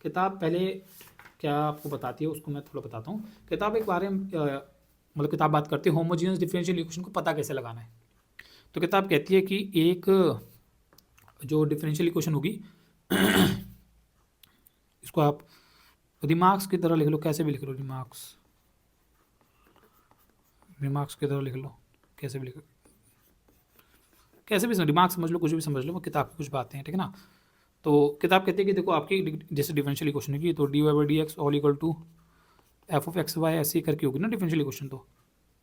किताब पहले क्या आपको बताती है उसको मैं थोड़ा बताता हूँ। किताब एक बारे में मतलब किताब बात करती है होमोजीनियस डिफरेंशियल इक्वेशन को पता कैसे लगाना है। तो किताब कहती है कि एक जो डिफरेंशियल इक्वेशन होगी इसको आप रिमार्क्स की तरह लिख लो, कैसे भी लिख लो, रिमार्क्स की तरह लिख लो, कैसे भी लिख लो, कैसे भी रिमार्क्स समझ लो, कुछ भी समझ लो, वो किताब की कुछ बातें हैं, ठीक है ना। तो किताब कहती है कि देखो आपकी जैसे डिफरेंशियल इक्वेशन होगी तो D Y by D x all equal to F of X Y ऐसी करके होगी ना डिफरेंशियल इक्वेशन, तो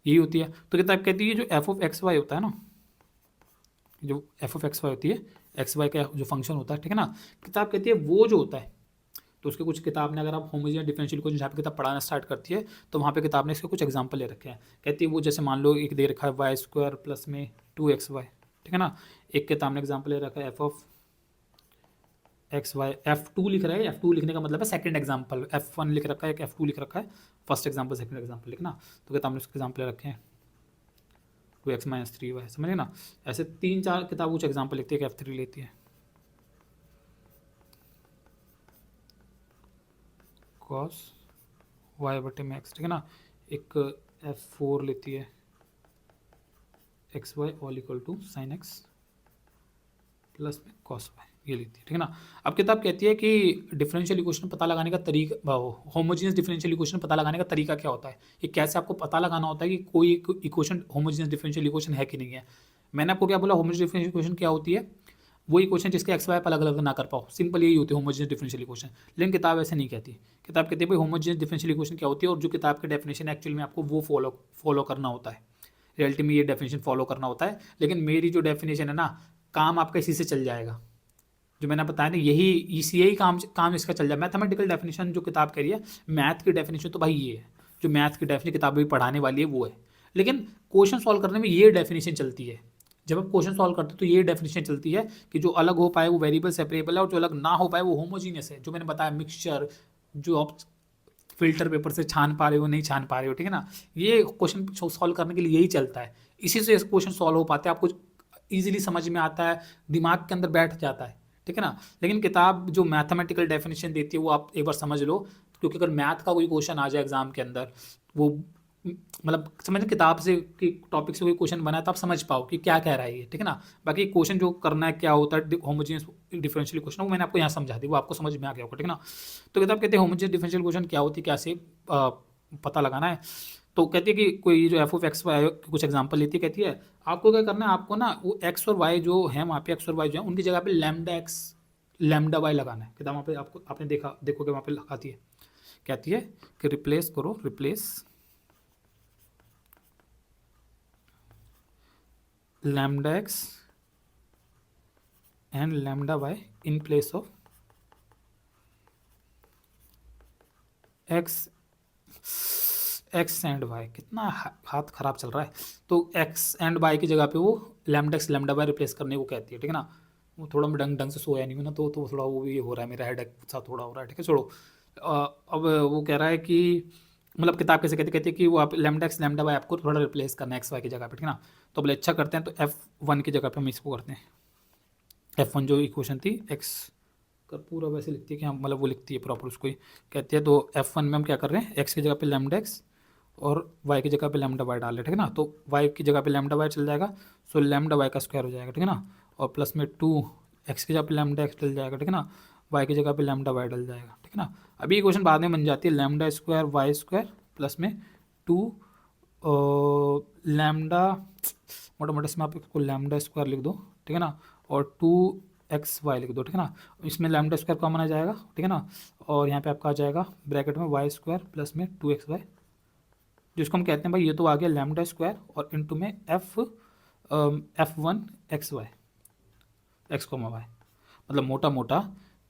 यही होती है। तो किताब कहती है जो एफ ऑफ एक्स वाई होता है ना, जो एफ ऑफ एक्स वाई होती है, एक्स वाई का जो फंक्शन होता है, ठीक है ना, किताब कहती है वो जो होता है, तो उसके कुछ किताब ने अगर आप होमोजीनियस डिफरेंशियल इक्वेशन जहाँ पे किताब पढ़ाना स्टार्ट करती है तो वहाँ पे किताब ने इसके कुछ एग्जांपल ले रखे हैं। कहती है वो जैसे मान लो एक दे रखा है वाई स्क्वायर प्लस में 2xy, ठीक है ना। एक किताब ने एग्जाम्पल ले रखा है F of X Y, F2 लिख रहा है, F2 लिखने का मतलब है सेकंड एग्जांपल, F1 लिख रखा है, F2 लिख रखा है, फर्स्ट एग्जांपल सेकंड एग्जांपल लिखना। तो किताब ने उसके एग्जाम्पल रखे हैं 2x माइनस 3y, समझे ना। ऐसे 3-4 किताब कुछ एग्जाम्पल लिखती है कि F3 लेती है कॉस वाई बटे में एक्स, ठीक है ना। एक F4 लेती है X Y all equal to sine X plus में कॉस वाई, ये लेती है, ठीक है ना। अब किताब कहती है कि डिफरेंशियल इक्वेशन पता लगाने का तरीका, होमोजीनियस डिफरेंशियल इक्वेशन पता लगाने का तरीका क्या होता है, ये कैसे आपको पता लगाना होता है कि कोई इक्वेशन होमोजीनियस डिफरेंशियल इक्वेशन है कि नहीं है। मैंने आपको क्या बोला, होमोजीनियस डिफरेंशियल इक्वेशन क्या होती है, वो इक्वेशन जिसके एक्स वाई अलग अलग ना कर पाओ, सिंपल यही होती है होमोजीनियस डिफरेंशियल इक्वेशन। लेकिन किताब ऐसे नहीं कहती। किताब कहती है भाई होमोजीनियस डिफरेंशियल इक्वेशन क्या होती है, और जो किताब की डेफिनेशन एक्चुअली में आपको वो फॉलो करना होता है, रियलिटी में ये डेफिनेशन फॉलो करना होता है। लेकिन मेरी जो डेफिनेशन है ना, काम आपका इसी से चल जाएगा, जो मैंने बताया ना, यही काम इसका चल जाए। मैथमेटिकल डेफिनेशन जो किताब कह रही है, मैथ की डेफिनेशन तो भाई ये है, जो मैथ की डेफिनेशन किताब भी पढ़ाने वाली है वो है। लेकिन क्वेश्चन सॉल्व करने में ये डेफिनेशन चलती है, जब आप क्वेश्चन सॉल्व करते हो तो ये डेफिनेशन चलती है कि जो अलग हो पाए वो वेरिएबल सेपरेबल है, और जो अलग ना हो पाए वो होमोजीनियस है। जो मैंने बताया मिक्सचर, जो आप फिल्टर पेपर से छान पा रहे हो नहीं छान पा रहे हो, ठीक है ना, ये क्वेश्चन सॉल्व करने के लिए यही चलता है। इसी से क्वेश्चन सॉल्व हो पाते हैं, आपको ईजिली समझ में आता है, दिमाग के अंदर बैठ जाता है, ठीक है ना। लेकिन किताब जो मैथमेटिकल डेफिनेशन देती है वो आप एक बार समझ लो, क्योंकि अगर मैथ का कोई क्वेश्चन आ जाए एग्जाम के अंदर, वो मतलब समझ किताब से कि टॉपिक से कोई क्वेश्चन बना है तो आप समझ पाओ कि क्या कह रहा है ये, ठीक है ना। बाकी क्वेश्चन जो करना है क्या होता है होमोजीनियस डिफरेंशियल क्वेश्चन, वो मैंने आपको यहाँ समझा दी, वो आपको समझ में आ गया होगा, ठीक है ना। तो किताब कहते हैं होमोजीनियस डिफरेंशियल क्वेश्चन क्या होती है, कैसे पता लगाना है। तो कहती है कि कोई जो एफ ऑफ एक्स वाई कुछ एग्जांपल लेती है, कहती है आपको क्या करना है, आपको ना वो एक्स और वाई जो है वहाँ पे, एक्स और वाई जो है उनकी जगह पे लैम्डा एक्स लैम्डा वाई लगाना है। किताब वहाँ पे आपको आपने देखोगे वहाँ पे लगाती है, कहती है कि रिप्लेस करो, replace lambda X and lambda Y in place of X and Y. कितना हाथ खराब चल रहा है। तो एक्स एंड वाई की जगह पे वो lambda X lambda Y replace करने को कहती है, ठीक है ना। वो थोड़ा मैं ढंग से सोया नहीं हूँ ना, तो थोड़ा वो भी हो रहा है, मेरा हेडेक सा थोड़ा हो रहा है, ठीक है, छोड़ो। अब वो कह रहा है कि मतलब किताब कैसे कहती है कि वो आप लैम्डा एक्स लैम्डा वाई आपको थोड़ा रिप्लेस करना है एक्स वाई की जगह पे, ठीक है ना। तो बोले अच्छा करते हैं, तो F1 की जगह पे हम इसको करते हैं। F1 जो इक्वेशन थी एक्स का पूरा वैसे लिखती है कि हम मतलब वो लिखती है प्रॉपर उसको ही कहती है। तो F1 में हम क्या कर रहे हैं, एक्स की जगह पे लैम्डा एक्स और वाई की जगह पे लैम्डा वाई डाल रहे हैं, ठीक है ना। तो वाई की जगह पे लैम्डा वाई चल जाएगा, सो लैम्डा वाई का स्क्वायर हो जाएगा, ठीक है ना। और प्लस में 2 एक्स की जगह पे लैम्डा एक्स डल जाएगा, ठीक है ना। वाई की जगह पे लैम्डा वाई डल जाएगा, ठीक है ना। अभी ये क्वेश्चन बाद में बन जाती है lambda square Y square plus में 2 लैम्डा, मोटा मोटा इसमें आप इसको लैम्डा स्क्वायर लिख दो, ठीक है ना, और 2xy लिख दो, ठीक है ना। इसमें लैम्डा स्क्वायर कॉमन आ जाएगा, ठीक है ना। और यहाँ पे आपका आ जाएगा ब्रैकेट में वाई स्क्वायर प्लस में 2xy, जिसको हम कहते हैं भाई ये तो आ गया लैम्डा स्क्वायर और इनटू में F1 XY x comma Y. मतलब मोटा मोटा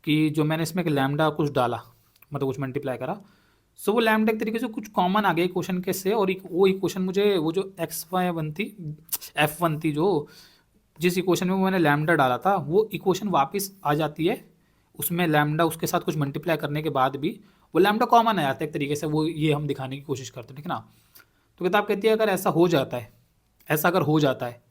कि जो मैंने इसमें एक लैम्डा कुछ डाला, मतलब कुछ मल्टीप्लाई करा, सो वो लैम्डा एक तरीके से कुछ कॉमन आ गया क्वेश्चन के से, और वो इक्वेशन मुझे वो जो XY1 थी F1 थी, जो जिस इक्वेशन में मैंने लैम्डा डाला था वो इक्वेशन वापस आ जाती है, उसमें लैम्डा उसके साथ कुछ मल्टीप्लाई करने के बाद भी वो लैम्डा कॉमन आ जाता है एक तरीके से, वो ये हम दिखाने की कोशिश करते हैं, ठीक है ना। तो किताब कहती है अगर ऐसा हो जाता है, ऐसा अगर हो जाता है,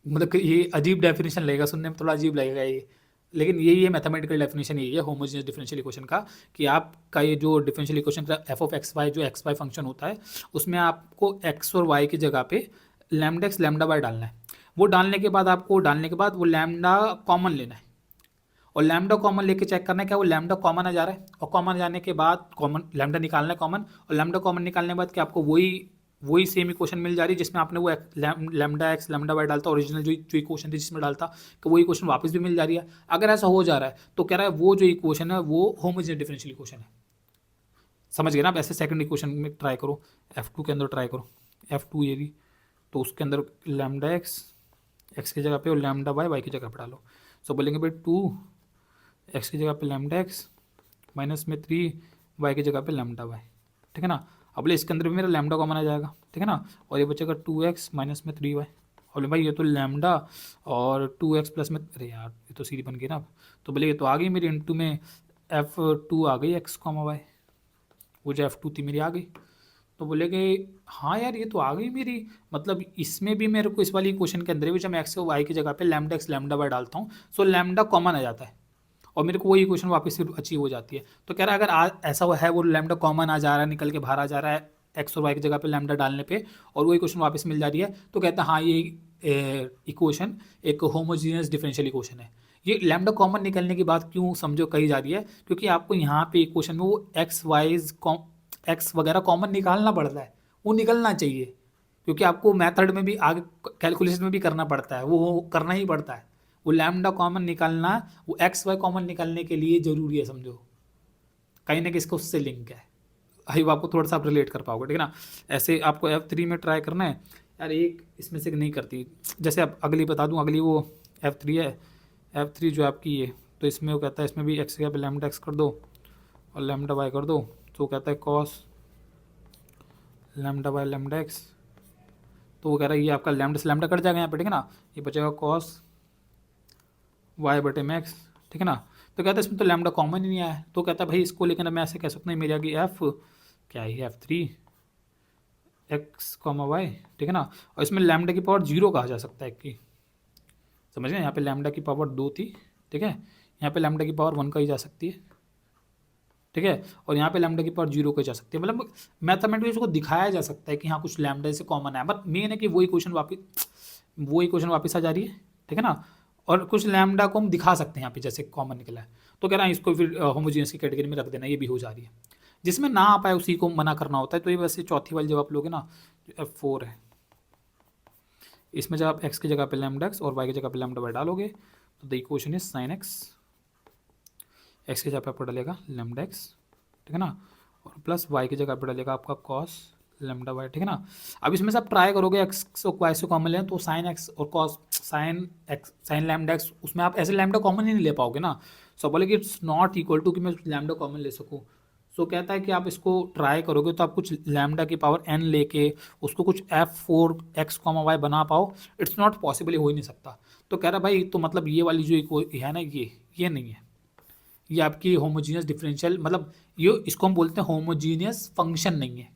मतलब कि ये अजीब डेफिनेशन लगेगा, सुनने में थोड़ा अजीब लगेगा ये, लेकिन यही है मैथमेटिकल डेफिनेशन, यही है होमोजेनियस डिफरेंशियल इक्वेशन का, कि आपका ये जो डिफरेंशियल इक्वेशन का एफ ऑफ एक्स वाई जो एक्स वाई फंक्शन होता है उसमें आपको एक्स और वाई की जगह पे लैम्डा एक्स लैम्डा वाई डालना है। वो डालने के बाद आपको वो लैम्डा कॉमन लेना है और लैम्डा कॉमन लेके चेक करना है क्या वो लैम्डा कॉमन आ जा रहा है, और कॉमन जाने के बाद कॉमन लैम्डा निकालना है कॉमन, और लैम्डा कॉमन निकालने के बाद कि आपको वही वही सेम इक्वेशन मिल जा रही है जिसमें आपने वो लैम्डा एक्स लैम्डा वाई डालता ओरिजिनल जो इक्वेशन थी जिसमें डालता, कि वो इक्वेशन वापस भी मिल जा रही है। अगर ऐसा हो जा रहा है तो कह रहा है वो जो इक्वेशन है वो होमोजेनियस डिफरेंशियल इक्वेशन है। समझ गए ना? आप ऐसे सेकंड इक्वेशन में ट्राई करो, F2 के अंदर ट्राई करो, F2 ये भी, तो उसके अंदर लैम्डा एक्स एक्स की जगह पे और लैम्डा वाई वाई की जगह पे डालो। सो बोलेंगे भाई 2 एक्स की जगह पे लैम्डा एक्स माइनस में 3 वाई की जगह पे लैम्डा वाई, ठीक है ना। अब बोले इसके अंदर भी मेरा लैम्डा कॉमन आ जाएगा, ठीक है ना, और ये बचेगा 2x माइनस में 3y। और बोले भाई ये तो लैम्डा और 2x प्लस में, अरे यार ये तो सीधी बन गई ना। अब तो बोले ये तो आ गई मेरी इंटू में F2 आ गई x कॉमा वाई, वो जो F2 थी मेरी आ गई। तो बोले कि हाँ यार ये तो आ गई मेरी, मतलब इसमें भी मेरे को इस वाली क्वेश्चन के अंदर भी जब मैं एक्स और वाई की जगह पे लैम्डा एक्स लैम्डा वाई डालता हूँ सो लैम्डा कॉमन आ जाता है और मेरे को वही इक्वेशन वापस से अचीव हो जाती है। तो कह रहा है अगर ऐसा है वो लैम्डा कॉमन आ जा रहा है, निकल के बाहर आ जा रहा है एक्स और वाई की जगह पे लैम्डा डालने पे और वो इक्वेशन वापस मिल जा रही है, तो कहता है हाँ ये इक्वेशन एक होमोजीनियस डिफरेंशियल इक्वेशन है। ये लैम्डा कॉमन निकलने की बात क्यों समझो कही जा रही है, क्योंकि आपको यहाँ पे इक्वेशन में वो एक्स वगैरह कॉमन निकालना पड़ता है, वो निकलना चाहिए, क्योंकि आपको मेथड में भी आगे कैलकुलेशन में भी करना पड़ता है, वो करना ही पड़ता है। वो लैम्डा कॉमन निकालना वो एक्स वाई कॉमन निकालने के लिए ज़रूरी है, समझो कहीं ना किसका उससे लिंक है। आई आपको थोड़ा सा आप रिलेट कर पाओगे, ठीक है ना। ऐसे आपको F3 में ट्राई करना है यार, एक इसमें से नहीं करती, जैसे आप अगली बता दूं, अगली वो F3 है, F3 जो आपकी है, तो इसमें वो कहता है इसमें भी एक्स के पे लैम्डा एक्स कर दो और लैम्डा वाई कर दो, तो वो कहता है cos lambda Y lambda X, तो वो कह रहा है ये आपका लैम्डा से लैम्डा कट जाएगा यहाँ पे, ठीक है ना, ये बचेगा कॉस वाई बटे मैक्स, ठीक है ना। तो कहता है इसमें तो लैम्डा कॉमन ही नहीं आया, तो कहता है भाई इसको लेकिन मैं ऐसे कह सकता हूँ मेरी आ गई एफ क्या है F3 एक्स कॉमा वाई, ठीक है ना, और इसमें लैम्डा की पावर 0 कहा जा सकता है कि, समझ गए, यहाँ पे लैम्डा की पावर 2 थी, ठीक है, यहाँ पे लैम्डा की पावर 1 कही जा सकती है, ठीक है, और यहाँ पे लैम्डा की पावर 0 कही जा सकती है, मतलब मैथमेटिकली उसको दिखाया जा सकता है कि हाँ कुछ लैम्डा से कॉमन है, बट मेन है कि वो इक्वेशन वापस आ जा रही है, ठीक है ना, और कुछ लैम्डा को हम दिखा सकते हैं यहाँ पे जैसे कॉमन निकला है, तो कह रहा है इसको फिर होमोजीनियस की कैटेगरी में रख देना, ये भी हो जा रही है। जिसमें ना आ पाए उसी को मना करना होता है, तो ये वैसे चौथी वाली जब आप लोगे ना, F4 है, इसमें जब आप x की जगह पे लैम्डा एक्स और y की जगह पे लैम्डा वाई डालोगे तो the equation is sine x की जगह पे आपको डालेगा लैम्डा एक्स, ठीक है ना, और प्लस y की जगह पे डालेगा आपका कॉस लैम्डा वाई, ठीक है ना। अब इसमें से आप ट्राई करोगे एक्स और वाई से कॉमन लें तो साइन एक्स और कॉस साइन लैम्डा एक्स, उसमें आप ऐसे लैम्डा कॉमन ही नहीं ले पाओगे ना, सो बोले कि इट्स नॉट इक्वल टू कि मैं लैम्डा कॉमन ले सकूँ। सो कहता है कि आप इसको ट्राई करोगे तो आप कुछ लैम्डा की पावर n लेके उसको कुछ F4 एक्स कॉमा वाई बना पाओ, इट्स नॉट पॉसिबल, हो ही नहीं सकता। तो कह रहा भाई तो मतलब ये वाली जो है ना ये नहीं है, ये आपकी होमोजीनियस डिफरेंशियल, मतलब ये इसको हम बोलते हैं होमोजीनियस फंक्शन नहीं है,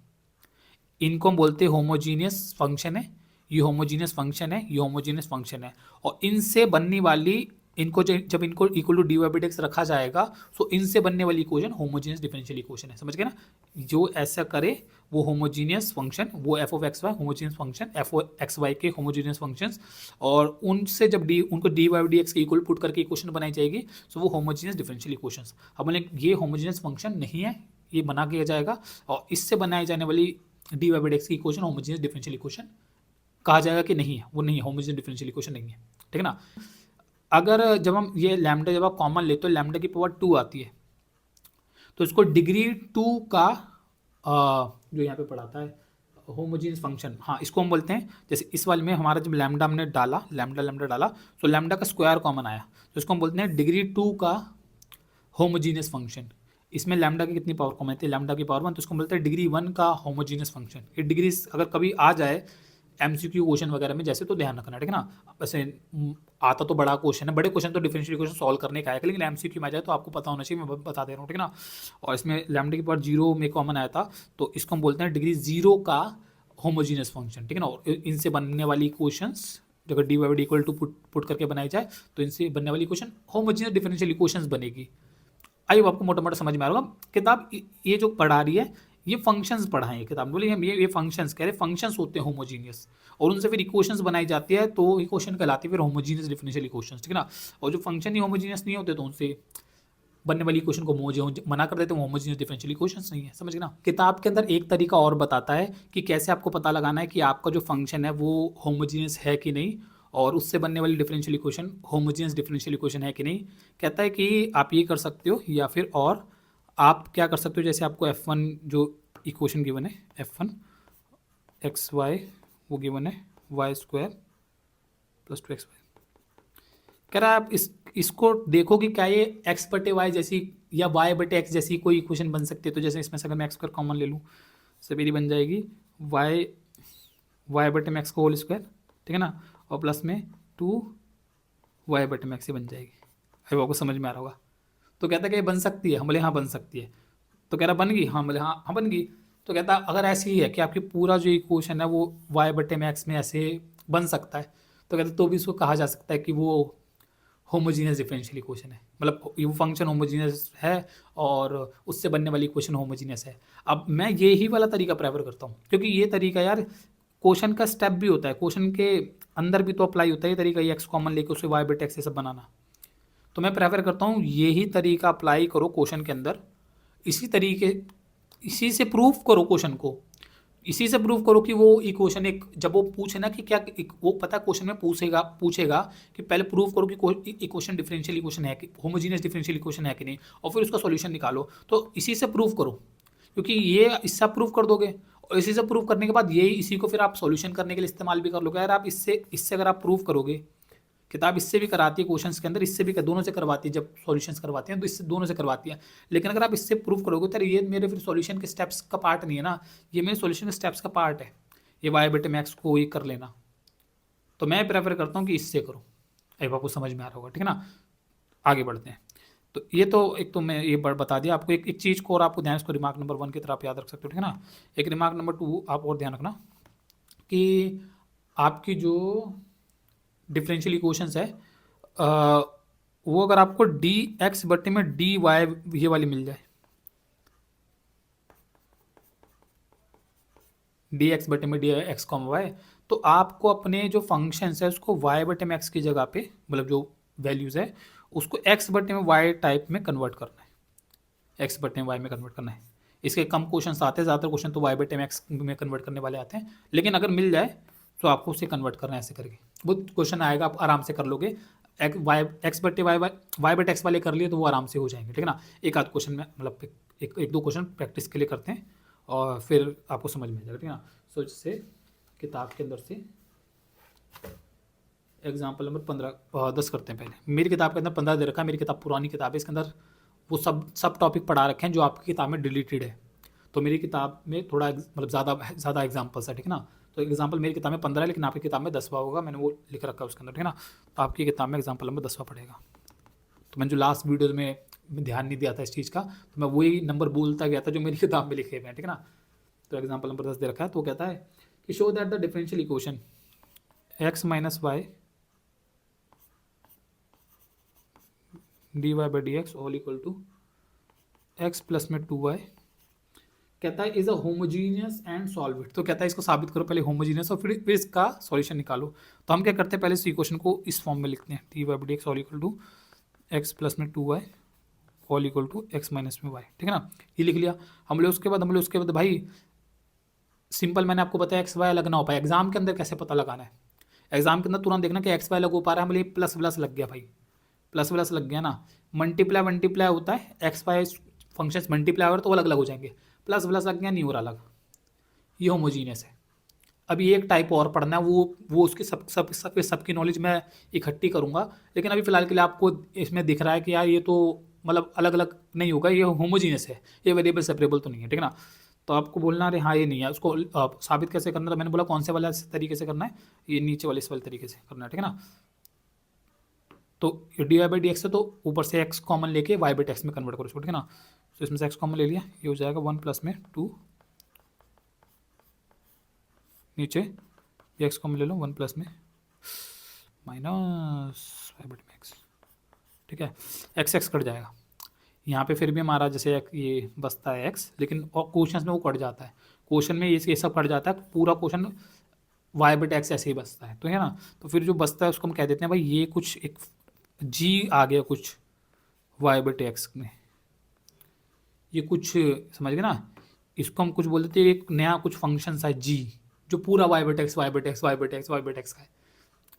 इनको हम बोलते हैं होमोजीनियस फंक्शन है, ये होमोजीनियस फंक्शन है, ये होमोजीनियस फंक्शन है, और इनसे बनने वाली इनको जब इनको equal to D Y by X रखा जाएगा सो इनसे बनने वाली इक्वेशन होमोजीनियस डिफरेंशियल इक्वेशन है, समझ गए ना। जो ऐसा करे वो होमोजीनियस फंक्शन, वो F of X Y homogeneous function, F of X Y के होमोजीनियस फंक्शंस, और उनसे जब उनको डी वाई डी एक्स के इक्वल पुट करके इक्वेशन बनाई जाएगी सो वो होमोजीनियस डिफरेंशियल इक्वेशन। अब बोले ये होमोजीनियस फंक्शन नहीं है, ये बना किया जाएगा और इससे बनाई जाने वाली डी वाई बाई एक्स की इक्वेशन होमोजीनियस डिफरेंशियल इक्वेशन कहा जाएगा कि नहीं है, वो नहीं है, होमोजीनियस डिफरेंशियल इक्वेशन नहीं है, ठीक है ना। अगर जब हम ये लैम्डा जब आप कॉमन लेते हो लैम्डा की पावर 2 आती है तो इसको डिग्री 2 का जो यहाँ पे पढ़ाता है होमोजीनियस फंक्शन, हाँ इसको हम बोलते हैं, जैसे इस वाले में हमारा जब लैम्डा हमने डाला लैम्डा डाला तो लैम्डा का स्क्वायर कॉमन आया, तो इसको हम बोलते हैं डिग्री 2 का होमोजीनियस फंक्शन। इसमें लैम्डा की कितनी पावर कॉमन आती है, लैम्डा की पावर 1, तो इसको बोलते हैं डिग्री 1 का होमोजीनियस फंक्शन। ये डिग्री अगर कभी आ जाए MCQ क्वेश्चन वगैरह में जैसे तो ध्यान रखना, ठीक है ना। वैसे आता तो बड़ा क्वेश्चन है, बड़े क्वेश्चन तो डिफरेंशियल इक्वेशन सॉल्व करने का है, लेकिन MCQ में आ जाए तो आपको पता होना चाहिए, मैं बता दे रहा हूँ, ठीक है ना। और इसमें लैम्डा की पावर 0 में कॉमन आया था तो इसको हम बोलते हैं डिग्री 0 का होमोजीनियस फंक्शन, ठीक है ना। और इनसे बनने वाली इक्वेशंस जो अगर D Y D equal to put करके बनाई जाए तो इनसे बनने वाली इक्वेशन होमोजीनियस डिफरेंशियल इक्वेशंस बनेगी। आई आपको मोटा मोटा समझ में आ रहा होगा। किताब ये जो पढ़ा रही है ये फंक्शंस पढ़ाएं, ये किताब बोली हम ये फंक्शंस कह रहे, फंक्शंस होते हैं होमोजीनियस और उनसे फिर इक्वेशंस बनाई जाती है तो इक्वेशन कहलाती है फिर होमोजीनियस डिफरेंशियल इक्वेशंस, ठीक है ना। और जो फंक्शन ही होमोजीनियस नहीं होते तो उनसे बनने वाली इक्वेशन को मना कर देते हैं, होमोजीनियस डिफरेंशियल इक्वेशंस नहीं है, समझ गए ना। किताब के अंदर एक तरीका और बताता है कि कैसे आपको पता लगाना है कि आपका जो फंक्शन है वो होमोजीनियस है कि नहीं और उससे बनने वाली differential equation homogeneous differential equation है कि नहीं। कहता है कि आप ये कर सकते हो या फिर और आप क्या कर सकते हो, जैसे आपको F1 जो इक्वेशन गिवन है F1 एक्स वाई वो गिवन है वाई स्क्वायर प्लस 2xy, कह रहा है आप इसको देखो कि क्या ये x बटे वाई जैसी या y बटे एक्स जैसी कोई इक्वेशन बन सकती है। तो जैसे इसमें से अगर मैं एक्स स्क्वायर कॉमन ले लूँ तो मेरी बन जाएगी y बटे में एक्स का होल स्क्वायर, ठीक है ना, और प्लस में 2y बटे में एक्स ही बन जाएगी। अभी आपको समझ में आ रहा होगा। तो कहता है कि ये बन सकती है, हम बोले हाँ बन सकती है। तो कह रहा बन गई, हाँ बोले हाँ बन गई। तो कहता अगर ऐसी ही है कि आपकी पूरा जो इक्वेशन है वो y बटे में एक्स में ऐसे बन सकता है तो कहते तो भी इसको कहा जा सकता है कि वो होमोजीनियस डिफरेंशियल इक्वेशन है, मतलब ये फंक्शन होमोजीनियस है और उससे बनने वाली इक्वेशन होमोजीनियस है। अब मैं ये ही वाला तरीका प्रेफर करता हूँ क्योंकि ये तरीका यार क्वेश्चन का स्टेप भी होता है, क्वेश्चन के अंदर भी तो अप्लाई होता है ये तरीका, ये एक्स कॉमन लेके उसे वाई बटे एक्स से सब बनाना। तो मैं प्रेफर करता हूँ यही तरीका अप्लाई करो क्वेश्चन के अंदर, इसी से प्रूव करो क्वेश्चन को, इसी से प्रूव करो कि वो इक्वेशन एक जब वो पूछे ना कि क्या वो पता क्वेश्चन में पूछेगा कि पहले प्रूव करो कि इक्वेशन डिफरेंशियल इक्वेशन है कि होमोजीनियस डिफरेंशियल इक्वेशन है कि नहीं, और फिर उसका सॉल्यूशन निकालो। तो इसी से प्रूव करो क्योंकि ये इससे आप प्रूव कर दोगे और इसी से प्रूव करने के बाद यही इसी को फिर आप सॉल्यूशन करने के लिए इस्तेमाल भी कर लोगे। यार आप इससे अगर आप प्रूव करोगे, किताब इससे भी कराती है क्वेश्चंस के अंदर, इससे भी दोनों से करवाती है, जब सॉल्यूशंस करवाती हैं तो इससे दोनों से करवाती है। लेकिन अगर आप इससे प्रूव करोगे तो ये मेरे फिर सॉल्यूशन के स्टेप्स का पार्ट नहीं है ना, ये मेरे सॉल्यूशन के स्टेप्स का पार्ट है, ये वाई बटे मैक्स को ही कर लेना। तो मैं प्रेफर करता हूँ कि इससे करो। अब आपको समझ में आ रहा होगा, ठीक है ना। आगे बढ़ते हैं। तो ये तो एक तो मैं ये बता दिया आपको, एक चीज़ को और आपको ध्यान, इसको रिमार्क नंबर 1 की तरह आप याद रख सकते हो, ठीक है ना। एक रिमार्क नंबर 2 आप और ध्यान रखना कि आपकी जो डिफरेंशियल इक्वेशंस है वो अगर आपको डी एक्स बटे में डी वाई ये वाली मिल जाए, डी एक्स बटे में डी एक्स कॉम वाई, तो आपको अपने जो फंक्शंस है उसको वाई बटे में एक्स की जगह पे, मतलब जो वैल्यूज़ है उसको एक्स बटे में वाई टाइप में कन्वर्ट करना है, एक्स बटे में वाई में कन्वर्ट करना है। इसके कम क्वेश्चन आते हैं, ज़्यादातर क्वेश्चन तो वाई बटे में एक्स में कन्वर्ट करने वाले आते हैं, लेकिन अगर मिल जाए तो आपको उसे कन्वर्ट करना है ऐसे करके। वो क्वेश्चन आएगा आप आराम से कर लोगे, एक्स बटे वाई बटे एक्स वाले कर लिए तो वो आराम से हो जाएंगे, ठीक है ना। एक आध क्वेश्चन में मतलब एक दो क्वेश्चन प्रैक्टिस के लिए करते हैं और फिर आपको समझ में आ जाएगा, ठीक है ना। सो इससे किताब के अंदर से एग्जाम्पल नंबर 10 करते हैं। पहले मेरी किताब के अंदर 15 दे रखा है, मेरी किताब पुरानी किताब है, इसके अंदर वो सब टॉपिक पढ़ा रखे हैं जो आपकी किताब में डिलीटेड है। तो मेरी किताब में थोड़ा मतलब ज़्यादा एग्जाम्पल्स है, ठीक है ना। तो एग्जाम्पल मेरी किताब में 15 है लेकिन आपकी किताब में 10वां होगा, मैंने वो लिख रखा है उसके अंदर, ठीक है ना। तो आपकी किताब में एग्जाम्पल नंबर 10वां पड़ेगा। तो मैंने जो लास्ट वीडियो में ध्यान नहीं दिया था इस चीज़ का, तो मैं वही नंबर बोलता गया था जो मेरी किताब में लिखे हुए हैं, ठीक है ना। तो एग्जाम्पल नंबर 10 दे रखा है, तो कहता है कि show that the differential equation X minus Y D Y by D x all equal to X plus में 2y, कहता है is a homogeneous and solve it. तो कहता है इसको साबित करो पहले होमोजीनियस और फिर इसका सॉल्यूशन निकालो। तो हम क्या करते हैं, पहले इस इक्वेशन को इस फॉर्म में लिखते हैं, D Y by D x all equal to X plus में 2y all equal to X minus में y, ठीक है ना। ये लिख लिया हम लोग। उसके बाद भाई सिंपल मैंने आपको बताया एक्स वाई अलग ना हो पाए। एग्जाम के अंदर कैसे पता लगाना है, एग्जाम के अंदर तुरंत देखना कि एक्स वाई अलग हो पा रहा है, हम बोले प्लस प्लस लग गया भाई, प्लस प्लस लग गया ना। मल्टीप्लाई होता है, एक्स वाई फंक्शंस मल्टीप्लाई हो रहा तो वो अलग अलग हो जाएंगे, प्लस प्लस लग गया नहीं हो रहा अलग, ये होमोजीनियस है। अभी एक टाइप और पढ़ना है, वो उसकी सबकी नॉलेज मैं इकट्ठी करूँगा, लेकिन अभी फिलहाल के लिए आपको इसमें दिख रहा है कि यार ये तो मतलब अलग अलग नहीं होगा, ये होमोजीनियस है, ये वेरिएबल सेपरेबल तो नहीं है, ठीक है ना। तो आपको बोलना अरे हाँ ये नहीं है, उसको साबित कैसे करना है। तो मैंने बोला कौन से वाला तरीके से करना है, ये नीचे वाले इस वाले तरीके से करना है, ठीक है ना। तो D Y by D X है तो ऊपर से एक्स कॉमन लेके वाई बाई एक्स में कन्वर्ट करो इसको, ठीक है ना। तो इसमें से एक्स कॉमन ले लिया, ये हो जाएगा 1 प्लस में 2, नीचे ये एक्स कॉमन ले लो 1 प्लस में माइनस वाई बटे एक्स, ठीक है। एक्स एक्स कट जाएगा यहाँ पे, फिर भी हमारा जैसे ये बचता है एक्स, लेकिन और क्वेश्चन में वो कट जाता है, क्वेश्चन में ये सब कट जाता है, पूरा क्वेश्चन वाई बटे एक्स ऐसे ही बचता है, तो है ना। तो फिर जो बचता है उसको हम कह देते हैं भाई ये कुछ एक जी आ गया कुछ वाई बटे एक्स में, ये कुछ समझ गए ना, इसको हम कुछ बोल देते हैं एक नया कुछ फंक्शन सा जी जो पूरा वाई बटे एक्स वाई बटे एक्स वाई बटे एक्स वाई बटे एक्स का है,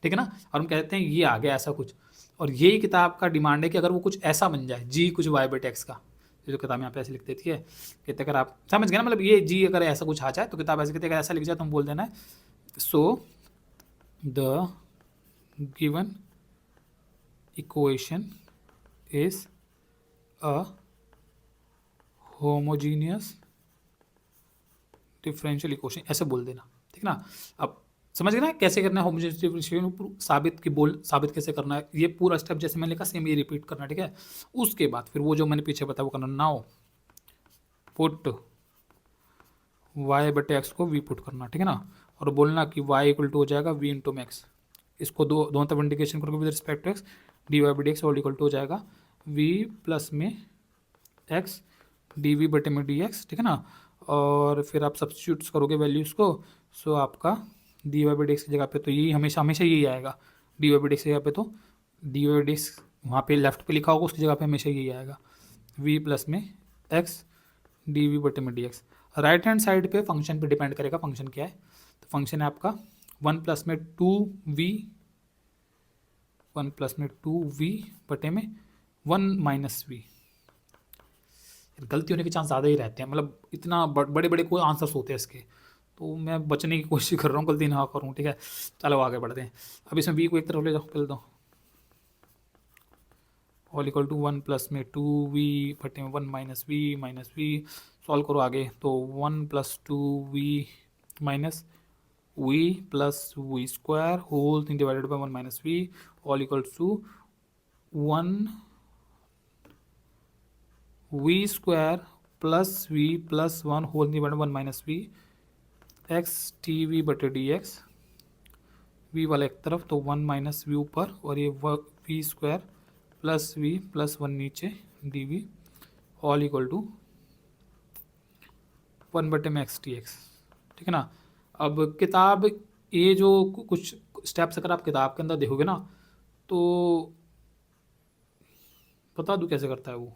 ठीक है ना। और हम कहते हैं ये आ गया ऐसा कुछ, और यही किताब का डिमांड है कि अगर वो कुछ ऐसा बन जाए जी कुछ वाई बटे एक्स का, जो किताब यहाँ पे ऐसे लिख देती है, कहते अगर आप समझ गए ना, मतलब ये जी अगर ऐसा कुछ आ जाए तो किताब ऐसे कहते अगर ऐसा लिख जाए तो हम बोल देना है so the given equation is a homogeneous differential equation, ऐसे बोल देना, ठीक ना। अब समझ गए ना कैसे करना है होमोजेनियस डिफरेंशियल साबित कैसे करना है, ये पूरा स्टेप जैसे मैंने लिखा सेम ये रिपीट करना, ठीक है। उसके बाद फिर वो जो मैंने पीछे बताया वो करना, नाउ पुट वाई बटे एक्स को वी पुट करना, ठीक है ना, और बोलना कि वाई इक्वल टू हो जाएगा वी इंटू मैक्स, इसको दोनों तरफ इंटीग्रेशन करोगे with respect to X, D Y बटे एक्स और इक्वल टू हो जाएगा वी प्लस में एक्स डी वी बटे में डी एक्स, ठीक है ना। और फिर आप सब्स्टिट्यूट करोगे वैल्यूज़ को, सो आपका डी वाई बटे एक्स की जगह पे तो यही हमेशा हमेशा यही आएगा, डी वाई बटे एक्स की जगह पे तो डी वाई बटे एक्स वहाँ पे लेफ्ट पे लिखा होगा उसकी जगह पे हमेशा यही आएगा वी प्लस में एक्स डी वी बटे में d x. Right hand side पे फंक्शन पे डिपेंड करेगा, फंक्शन क्या है, तो फंक्शन है आपका 1 प्लस में 2v बटे में 1 माइनस वी। गलती होने के चांस ज़्यादा ही रहते हैं, मतलब इतना बड़े बड़े कोई आंसर्स होते हैं इसके, तो मैं बचने की कोशिश कर रहा हूँ गलती ना करूँ, ठीक है। चलो आगे बढ़ते हैं, अब इसमें वी को एक तरफ ले जाओ पहले तो, ऑल इक्वल टू 1 प्लस में 2v बटे में 1 माइनस वी सॉल्व करो आगे, तो 1 plus 2v minus v plus v square whole thing divided by 1 minus we all equal to 1 v square plus v plus 1 whole divided 1 minus v x t v बटे d x, v वाला एक तरफ तो 1 minus we ऊपर और ये v square plus v plus 1 नीचे d we all equal to 1 बटे में एक्स टी एक्स, ठीक है ना। अब किताब ये जो कुछ स्टेप्स अगर आप किताब के अंदर देखोगे ना तो बता दूँ कैसे करता है वो।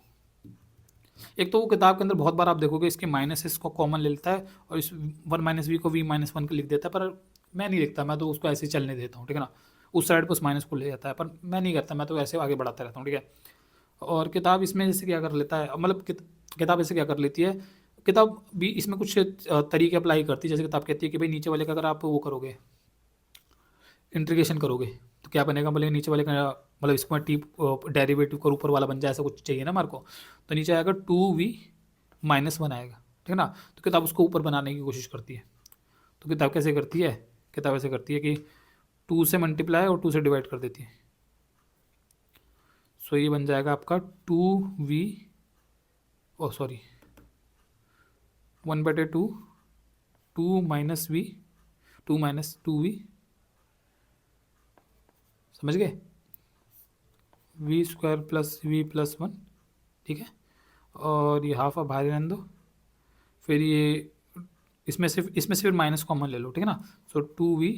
एक तो वो किताब के अंदर बहुत बार आप देखोगे इसके माइनस को कॉमन ले लेता है और इस 1 माइनस वी को वी माइनस 1 लिख देता है, पर मैं नहीं लिखता, मैं तो उसको ऐसे ही चलने देता हूँ, ठीक है ना। उस साइड पर उस माइनस को ले जाता है, पर मैं नहीं करता, मैं तो ऐसे आगे बढ़ाता रहता हूँ, ठीक है। और किताब इसमें जैसे क्या कर लेता है, मतलब किताब ऐसे क्या कर लेती है, किताब भी इसमें कुछ तरीके अप्लाई करती है। जैसे किताब कहती है कि भाई नीचे वाले का अगर आप वो करोगे इंटीग्रेशन करोगे तो क्या बनेगा, बोले नीचे वाले का मतलब इसको मैं टी डेरिवेटिव का ऊपर वाला बन जाए, ऐसा कुछ चाहिए ना हमारे को, तो नीचे आएगा 2v माइनस 1 आएगा, ठीक है ना। तो किताब उसको ऊपर बनाने की कोशिश करती है। तो किताब कैसे करती है, किताब ऐसे करती है कि 2 से मल्टीप्लाई और 2 से डिवाइड कर देती है। सो ये बन जाएगा आपका 2v oh sorry 1/2 2 minus v 2 minus 2v, समझ गए, v square plus v plus 1, ठीक है। और ये हाफ अब बाहर रहने दो, फिर ये इसमें से फिर माइनस कॉमन ले लो, ठीक है ना। सो 2v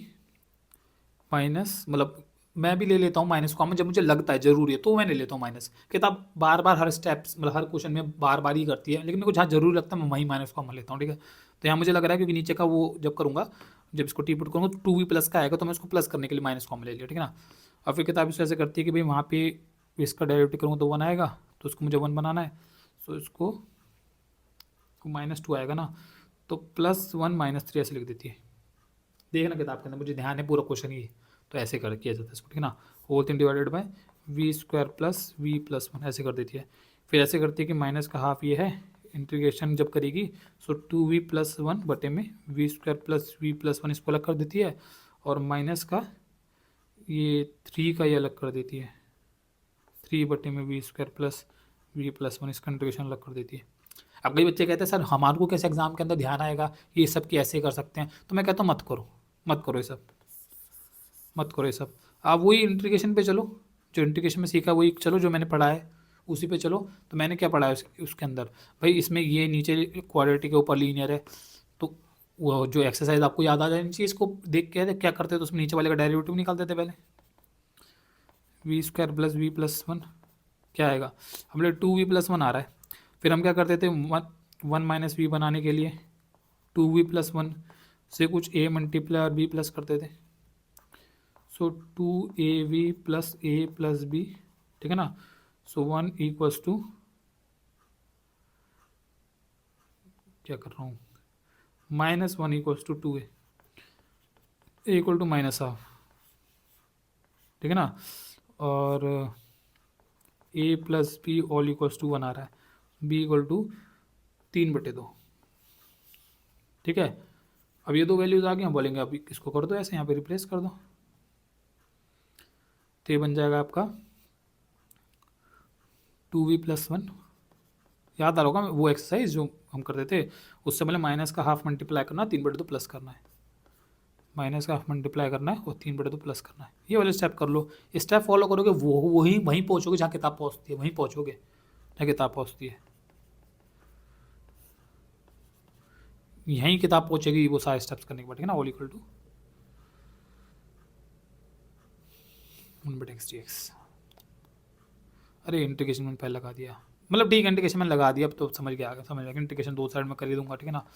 माइनस, मतलब मैं भी ले लेता हूँ माइनस कॉमन जब मुझे लगता है ज़रूरी है तो मैं ले लेता हूँ माइनस। किताब बार बार हर स्टेप्स मतलब हर क्वेश्चन में बार बार ही करती है, लेकिन मेरे को जहाँ जरूरी लगता है मैं वहीं माइनस कॉमन लेता हूँ, ठीक है। तो यहाँ मुझे लग रहा है क्योंकि नीचे का वो जब करूँगा, जब इसको टी पुट करूँगा तो 2v प्लस का आएगा, तो मैं उसको प्लस करने के लिए माइनस कॉमन ले लिया, ठीक है ना। और फिर किताब इसको ऐसे करती है कि भाई वहाँ पे इसका डेरिवेटिव करूँगा तो 1 आएगा, तो उसको मुझे 1 बनाना है, सो इसको -2 आएगा ना, तो +1 -3 ऐसे लिख देती है। देखना किताब के अंदर, मुझे ध्यान है पूरा क्वेश्चन ही, तो ऐसे कर किया जाता है इसको, ठीक है ना। Whole thing divided by v square plus v plus 1 ऐसे कर देती है। फिर ऐसे करती है कि माइनस का हाफ ये है, इंटीग्रेशन जब करेगी सो 2v प्लस 1 बटे में v square plus v plus 1 इसको अलग कर देती है, और माइनस का ये 3 का ये अलग कर देती है, 3 बटे में v square plus v plus 1 इसका इंटीग्रेशन अलग कर देती है। अब कई बच्चे कहते हैं सर हमारे को कैसे एग्जाम के अंदर ध्यान आएगा, ये सब की ऐसे कर सकते हैं, तो मैं कहता हूँ मत करो, मत करो ये सब, मत करो ये सब। आप वही इंटीग्रेशन पे चलो, जो इंटीग्रेशन में सीखा वही चलो, जो मैंने पढ़ा है उसी पे चलो। तो मैंने क्या पढ़ा है उसके अंदर, भाई इसमें ये नीचे क्वाड्रेटिक के ऊपर लीनियर है, तो वो जो एक्सरसाइज आपको याद आ जानी चाहिए, इसको देख के क्या करते थे, तो उसमें नीचे वाले का डेरिवेटिव निकालते थे पहले, v square plus v plus one क्या आएगा, हमारे 2v+1 आ रहा है। फिर हम क्या करते थे, वन माइनस वी बनाने के लिए 2v+1 से कुछ a मल्टीप्लाई और b प्लस करते थे, सो 2ab+a+b, ठीक है ना। सो 1 इक्वल्स टू, क्या कर रहा हूँ, -1 equals to 2a equal to -half, ठीक है ना। और a+b ऑल इक्वल्स टू 1 आ रहा है, b इक्वल टू 3/2, ठीक है। अब ये दो वैल्यूज आ गई, हम बोलेंगे अब इसको कर दो ऐसे, यहाँ पे रिप्लेस कर दो, तो ये बन जाएगा आपका 2v+1। याद आ रहा होगा वो एक्सरसाइज जो हम करते थे, उससे पहले माइनस का हाफ मल्टीप्लाई करना, 3/2 प्लस करना है, माइनस का हाफ मल्टीप्लाई करना है और 3/2 प्लस करना है। ये वाले स्टेप कर लो, स्टेप फॉलो करोगे वो वहीं वहीं पहुँचोगे जहाँ किताब पहुँचती है, वहीं पहुँचोगे जहाँ किताब पहुँचती है, यहीं किताब पहुँचेगी वो सारे स्टेप्स करने के बाद, ठीक है ना। All equal to 1/x/dx। अरे इंटीग्रेशन मैंने पहले लगा दिया, मतलब ठीक है इंटीग्रेशन मैंने लगा दिया, अब तो समझ गया कि इंटीग्रेशन दो साइड में कर ही दूंगा, ठीक है ना।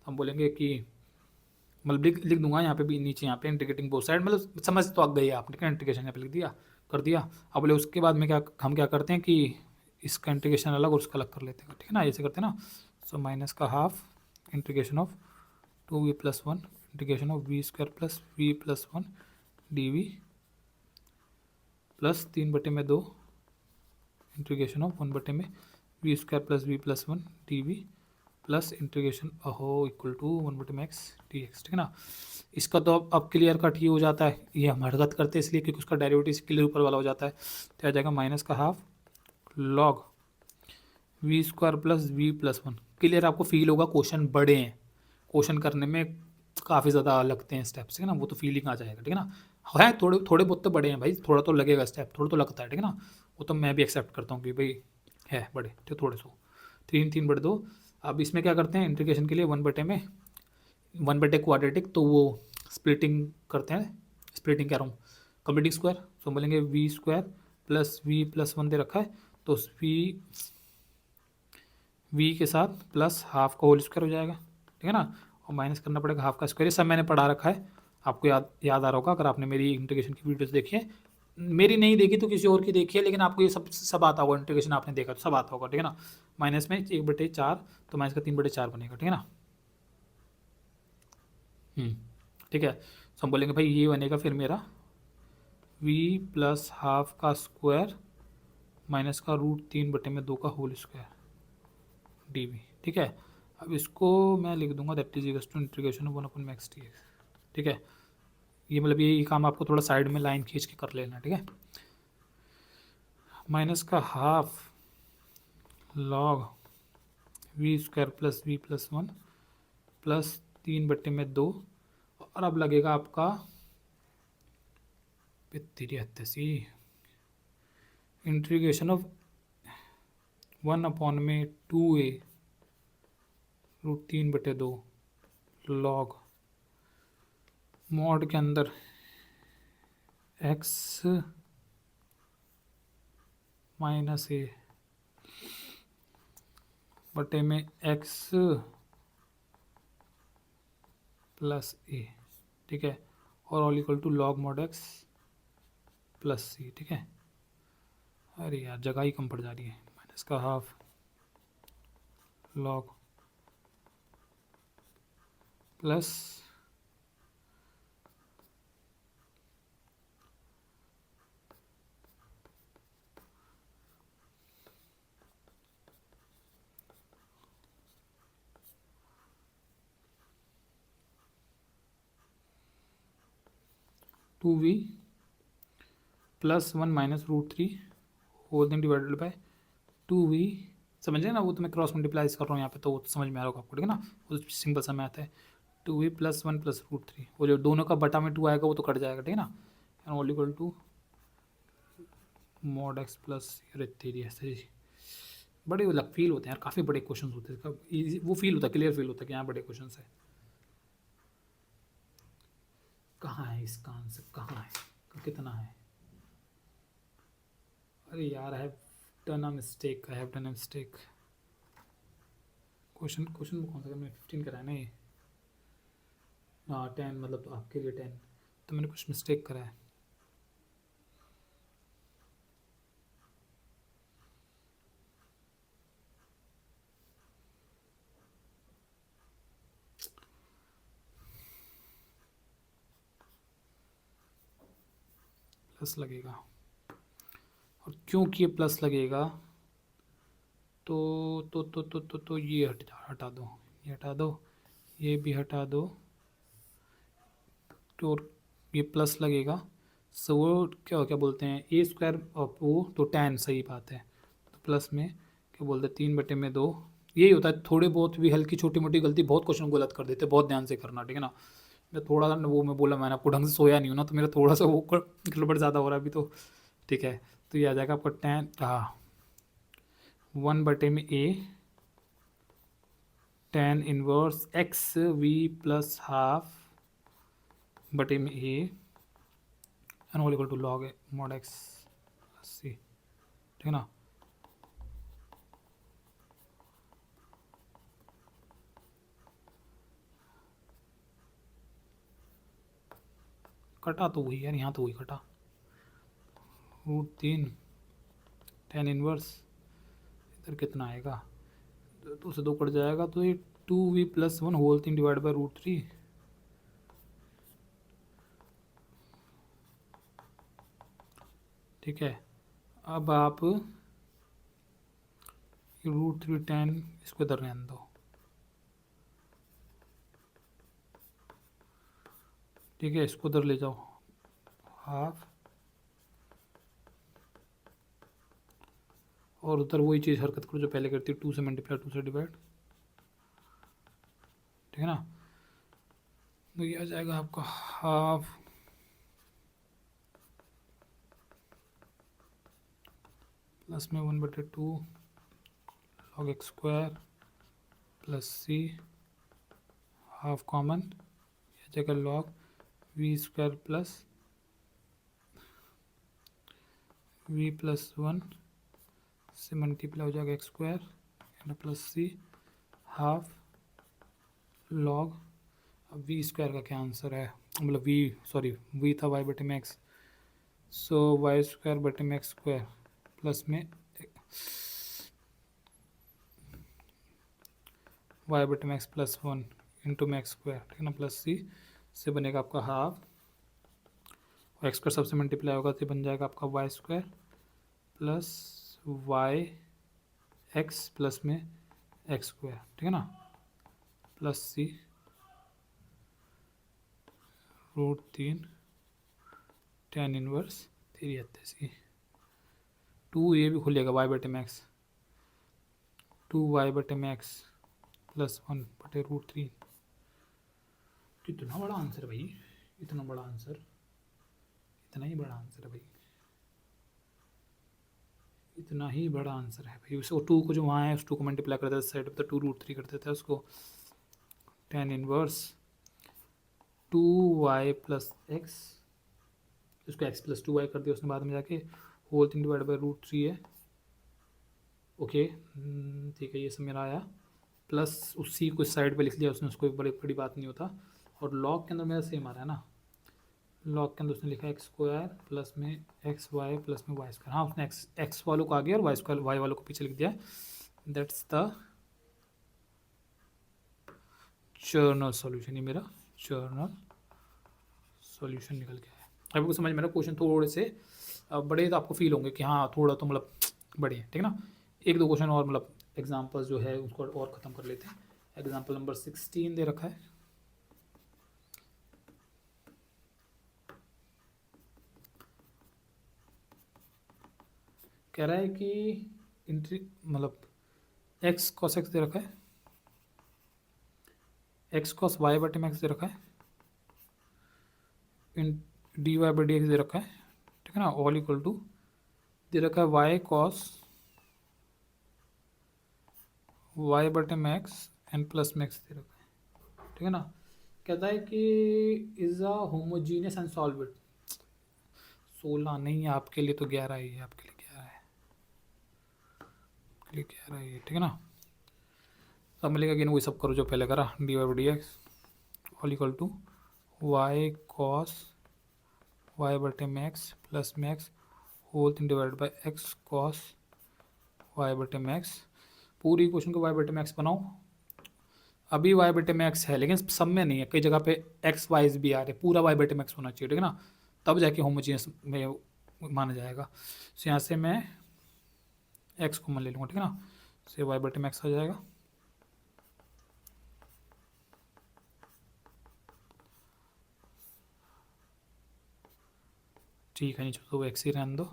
हम बोलेंगे कि मतलब लिख दूंगा यहाँ पे भी नीचे, यहाँ पे इंटीग्रेटिंग बोथ साइड, मतलब समझ तो आ गई आप, ठीक है। इंटीग्रेशन यहाँ पे लिख दिया, कर दिया। अब बोले उसके बाद में क्या, हम क्या करते हैं कि इसका इंटीग्रेशन अलग और उसका अलग कर लेते हैं, ठीक है ना, ऐसे करते हैं ना। सो माइनस का half integration of 2v+1 integration of v² + v+1 dv plus 3/2 integration of 1/में v² + v+1 dv plus integration अहो इक्वल टू 1/x dx, ठीक है ना। इसका तो अब क्लियर कट ये हो जाता है, ये हम हरकत करते हैं इसलिए क्योंकि उसका डेरिवेटिव क्लियर ऊपर वाला हो जाता है, तो आ जाएगा माइनस का half log v² + v+1। Clear आपको फील होगा, क्वेश्चन बड़े हैं, क्वेश्चन करने में काफ़ी ज़्यादा लगते हैं स्टेप्स, ठीक है ना, वो तो फीलिंग आ जाएगा, ठीक है ना। है थोड़े थोड़े बहुत तो बड़े हैं भाई, थोड़ा तो लगेगा स्टेप, थोड़ा तो लगता है, ठीक है ना, वो तो मैं भी एक्सेप्ट करता हूँ कि भाई है बड़े, तो थोड़े सो 3/2। अब इसमें क्या करते हैं इंटीग्रेशन के लिए 1/में 1/, क्वाड्रेटिक तो वो स्प्लिटिंग करते हैं, स्प्लिटिंग कह रहा हूँ, कंप्लीटिंग स्क्वायर, तो बोलेंगे v² + v+1 दे रखा है, तो v के साथ प्लस हाफ का होल स्क्वायर हो जाएगा, ठीक है ना, और माइनस करना पड़ेगा हाफ का स्क्वायर। ये सब मैंने पढ़ा रखा है, आपको याद आ रहा होगा अगर आपने मेरी इंटीग्रेशन की वीडियोस देखी है, मेरी नहीं देखी तो किसी और की देखी है, लेकिन आपको ये सब आता होगा, इंटीग्रेशन आपने देखा तो सब आता होगा, ठीक है ना। माइनस में 1/4 तो माइनस का 3/4 बनेगा, ठीक है ना। ठीक है, तो हम बोलेंगे भाई ये बनेगा फिर मेरा v + हाफ का स्क्वायर माइनस का √3/2 का होल स्क्वायर dv, ठीक है। अब इसको मैं लिख दूंगा that is equals to integration of 1/x dx, ठीक है। ये मतलब ये काम आपको थोड़ा साइड में लाइन खींच के कर लेना, ठीक है। माइनस का half log v² + v+1 plus 3/2, और अब लगेगा आपका 83 integration of 1/2a √3/2 log mod के अंदर x - a बटे में x + a, ठीक है, और all equal to log mod x + c, ठीक है। अरे यार जगह ही कम पड़ जा रही है, माइनस का half log plus two v +1 - √3 whole thing divided by 2v, समझ रहे ना, वो तो मैं क्रॉस मल्टीप्लाई कर रहा हूँ यहाँ पे, तो वो तो समझ में आ रहा होगा आपको, ठीक है ना, वो सिंपल सा मैथ है। 2v + 1 + √3, वो जो दोनों का बटा में 2 आएगा वो तो कट जाएगा, ठीक है ना, and all equal to mod x plus तेरी ऐसे ही बड़े मतलब फील होते हैं यार, काफ़ी बड़े क्वेश्चन होते हैं, इजी वो फील होता है, क्लियर फील होता है कि यहाँ बड़े क्वेश्चन है। कहाँ है इसका आंसर, कहाँ है, कितना है? अरे यार I have done a mistake, I have done a mistake. Question question में कौन सा, मैंने 15 करा है ना ये, हाँ 10, मतलब तो आपके लिए 10, तो मैंने कुछ मिस्टेक करा है। प्लस लगेगा, और क्योंकि ये प्लस लगेगा तो ये हटा दो, ये हटा दो, ये भी हटा दो, तो ये प्लस लगेगा। सो वो क्या क्या बोलते हैं, ए स्क्वायर ऑफ वो तो 10, सही बात है। तो प्लस में क्या बोलते हैं, 3/2, यही होता है। थोड़ी बहुत भी हल्की छोटी मोटी गलती बहुत क्वेश्चन गलत कर देते हैं, बहुत ध्यान से करना, ठीक है ना। मैं थोड़ा सा वो, मैं बोला मैंने आपको ढंग से सोया नहीं हूँ ना, तो मेरा थोड़ा सा वो गड़बड़ ज़्यादा हो रहा है अभी तो, ठीक है। तो ये आ जाएगा आपका 10, हाँ 1/में a 10 inverse x v plus half बटे में ए एन whole equal to log mod x plus c, ठीक है ना। कटा तो वही यार, यहाँ तो वही कटा, √3 10 इनवर्स, इधर कितना आएगा, 2 से 2 कट जाएगा, तो ये 2v+1 होल 3 डिवाइड बाई √3, ठीक है। अब आप √3 10 इसको इधर रहने दो, ठीक है, इसको उधर ले जाओ, हाफ, और उधर वही चीज़ हरकत करो जो पहले करती है, 2 से मल्टीप्लाई 2 से डिवाइड, ठीक है ना। तो ये आ जाएगा आपका हाफ प्लस में 1/2 लॉग एक्स स्क्वायर प्लस सी, हाफ कॉमन, ये जगह log we square plus v+1 से मल्टीप्लाई हो जाएगा एक्स स्क्वायर प्लस सी, हाफ लॉग, अब वी स्क्वायर का क्या आंसर है, मतलब वी, सॉरी वी था y/x, सो y²/x² प्लस में y/x प्लस 1 इंटू में x², ठीक है ना, प्लस सी से बनेगा आपका हाफ, और एक्स स्क्वायर सबसे मल्टीप्लाई होगा तो बन जाएगा आपका y² प्लस y(x) प्लस में x², ठीक है ना, प्लस सी √3 10 इनवर्स 3 2, ये भी खुलेगा y/x 2y/x प्लस 1/√3, कितना बड़ा आंसर है भाई, इतना बड़ा आंसर, इतना ही बड़ा आंसर है भाई, इतना ही बड़ा आंसर है भाई। उसको 2 को जो वहाँ है उस 2 को मल्टीप्लाई कर देते हैं साइड पर, 2√3 कर देते हैं उसको, 10 इनवर्स 2y+x, उसको x+2y कर दिया उसने बाद में जाके, होल 3 डिवाइड बाई √3 है, ओके ठीक है, ये सब मेरा आया, प्लस उसी को साइड पे लिख लिया उसने, उसको बड़ी बड़ी बात नहीं होता। और लॉग के अंदर मेरा सेम आ रहा है ना, लॉग के अंदर उसने लिखा x² प्लस में xy प्लस में y², हाँ उसने x वालों को आगे और y वालों को पीछे लिख दिया, दैट्स द जर्नल सॉल्यूशन, ये मेरा जर्नल सॉल्यूशन निकल गया है। आपको समझ में, मेरा क्वेश्चन थोड़े से बड़े तो आपको फील होंगे कि हाँ थोड़ा तो मतलब बड़े हैं, ठीक है ना। एक दो क्वेश्चन और मतलब एग्जाम्पल्स जो है उसको और ख़त्म कर लेते हैं। एग्जाम्पल नंबर 16 दे रखा है, कह रहा है कि इंट्री मतलब x cos x दे रखा है, x cos y/x दे रखा है, d Y by D x दे रखा है, ठीक है ना, ऑल इक्वल टू दे रखा है वाई कॉस वाई बटे मैक्स एन प्लस मैक्स दे रखा है, ठीक है ना। कहता है कि is a homogeneous and solve it. 16 नहीं है आपके लिए, तो 11 ही है आपके लिए, 11 है, आपके लिए 11 ही है, ठीक है ना। अब मिलेगा कि वही सब करो जो पहले करा, D Y by D x all equal to Y cos Y बटे max plus max whole thing divide by X cos Y बटे मैक्स। पूरी क्वेश्चन को वाई बटे मैक्स बनाओ। अभी वाई बटे मैक्स है लेकिन सब में नहीं है, कई जगह पे एक्स वाइज भी आ रहे, पूरा वाई बटे मैक्स होना चाहिए, ठीक है ना, तब जाके होमोजीनियस में माना जाएगा। तो यहाँ से मैं एक्स कॉमन ले लूँगा, ठीक है ना, से वाई बटे मैक्स आ जाएगा। ठीक है, नहीं तो एक्स ही रहने दो।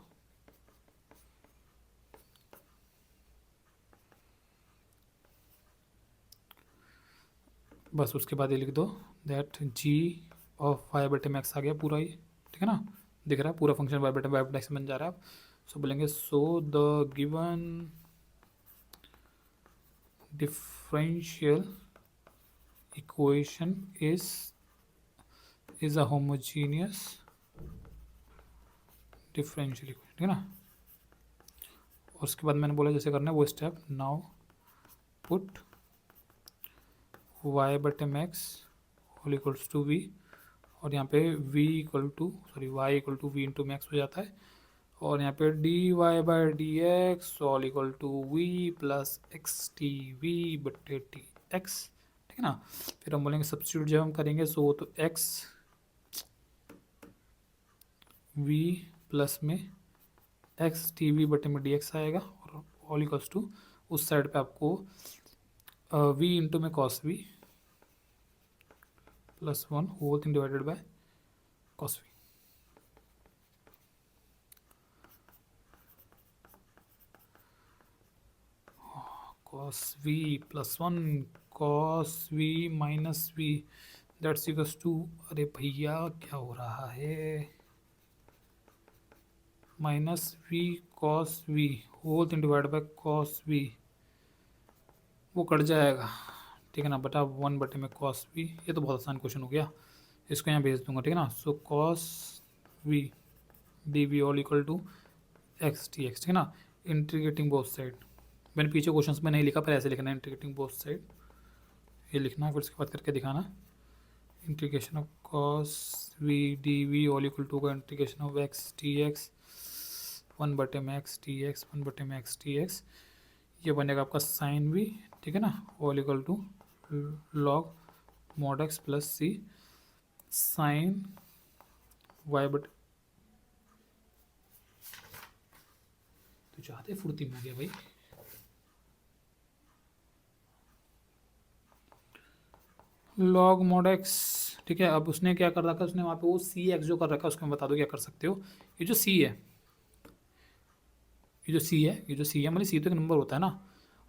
बस उसके बाद ये लिख दो दैट जी ऑफ वाई बटे मैक्स आ गया पूरा ये, ठीक है ना, दिख रहा है पूरा फंक्शन वाई बटे मैक्स बन जा रहा है। सो बोलेंगे so the given differential equation is a homogeneous differential equation, ठीक है ना। और उसके बाद मैंने बोला जैसे करना है वो स्टेप, नाउ पुट वाई बटे max whole equals to v, और यहाँ पे v equal to y equal to v into max हो जाता है, और यहाँ पे d Y by D x all equal to v plus x t v बटे टी एक्स, ठीक है ना। फिर हम बोलेंगे सब्स्टिट्यूट जब हम करेंगे सो तो एक्स वी प्लस में एक्स टी वी बटे में डी एक्स आएगा, और ऑल इक्वल्स टू उस साइड पे आपको वी इंटू में cos v plus 1 whole thing divided by cos v. cos v plus 1 cos v minus v that's equals to, अरे भैया क्या हो रहा है, minus v cos v whole thing divide by cos v, वो cut जाएगा, ठीक है ना, बटा 1 बटे में cos v। ये तो बहुत आसान क्वेश्चन हो गया, इसको यहाँ भेज दूंगा, ठीक है ना। So cos v d we all equal to x T x, ठीक है ना, इंटीग्रेटिंग बोथ साइड। मैंने पीछे क्वेश्चंस में नहीं लिखा, पर ऐसे लिखना है इंटीग्रेटिंग बोथ साइड, ये लिखना है, फिर उसके बाद करके दिखाना। Integration of cos V D we all equal to का integration of X T X 1 बटे में एक्स टी एक्स 1 बटे में एक्स टी एक्स, ये बनेगा आपका साइन वी, ठीक है ना, all equal to log mod x plus c sine y बटे, तो चाहते फुर्ती में आ गया भाई, लॉग मॉड एक्स, ठीक है। अब उसने क्या कर रखा है, उसने वहाँ पे वो सी एक्स जो कर रखा है उसको मैं बता दो क्या कर सकते हो। ये जो सी है, ये जो सी है, ये जो सी है मतलब सी तो एक नंबर होता है ना,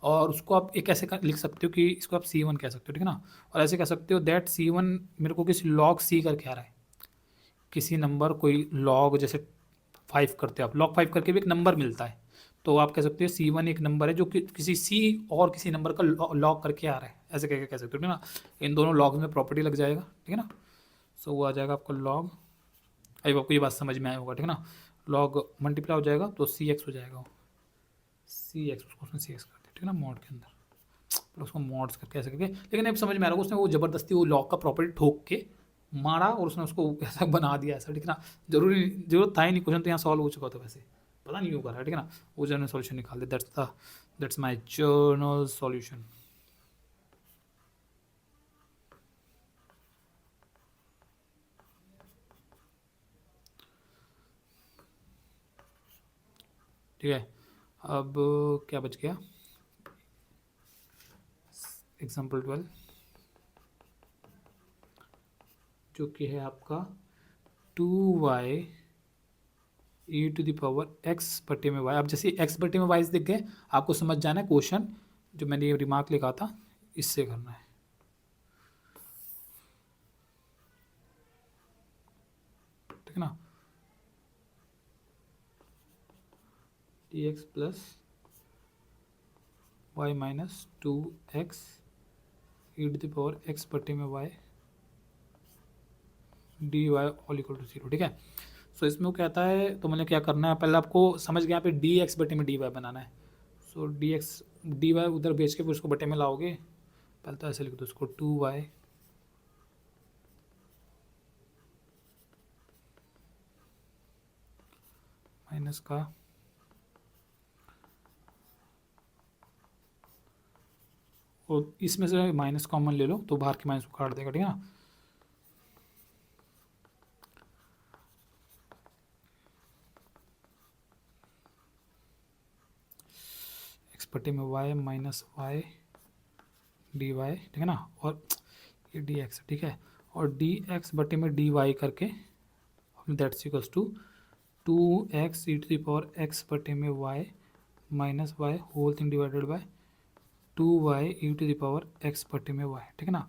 और उसको आप एक ऐसे लिख सकते हो कि इसको आप C1 कह सकते हो, ठीक है ना, और ऐसे कह सकते हो दैट C1 मेरे को किसी लॉग सी करके आ रहा है, किसी नंबर कोई लॉग, जैसे 5 करते हो आप, लॉग 5 करके भी एक नंबर मिलता है, तो आप कह सकते हो C1 एक नंबर है जो कि किसी सी और किसी नंबर का लॉग करके आ रहा है, ऐसे कह सकते हो, ठीक है ना। इन दोनों लॉग्स में प्रॉपर्टी लग जाएगा, ठीक है ना। सो वो आ जाएगा आपका लॉग, अभी आपको ये बात समझ में आया होगा, ठीक है ना, लॉग मल्टीप्लाई हो जाएगा तो सी एक्स हो जाएगा, सी एक्स, उसको उसमें सी एक्स करते हैं, ठीक है ना, मॉड के अंदर, फिर उसको मॉड्स करके ऐसे करके, लेकिन अब समझ में आ रहा है उसने वो ज़बरदस्ती वो लॉग का प्रॉपर्टी ठोक के मारा और उसने उसको ऐसा बना दिया ऐसा, ठीक है ना, जरूरत था ही नहीं, क्वेश्चन तो यहाँ सॉल्व हो चुका था वैसे, पता नहीं क्यों कर रहा है, ठीक है ना, वो जर्नल सॉल्यूशन निकाल दे, दैट्स माई जर्नल सॉल्यूशन। ठीक है, अब क्या बच गया, एग्जाम्पल 12 जो कि है आपका 2y e to the power x बटे में वाई। अब जैसे एक्स बटे में वाई दिख गए, आपको समझ जाना है क्वेश्चन जो मैंने ये रिमार्क लिखा था इससे करना है, ठीक ठीक है ना, dx plus y minus 2x e to the power x बटे में y d y all equal to 0, ठीक है। सो इसमें वो कहता है, तो मैंने क्या करना है, पहले आपको समझ गया यहाँ पे डी एक्स बटे में डी वाई बनाना है। सो डी एक्स डी वाई उधर भेज के फिर उसको बटे में लाओगे, पहले तो ऐसे लिख दो उसको 2y माइनस का और इसमें से माइनस कॉमन ले लो तो बाहर के माइनस को काट देगा, ठीक है ना। एक्स बटे में y minus Y D y, ठीक है ना, और ये डी एक्स, ठीक है, और डी एक्स बटे में डी वाई करके that's equals to 2x e to the power x बटे में y minus y whole thing divided by 2y e to the power x बटे में वाई, ठीक है ना।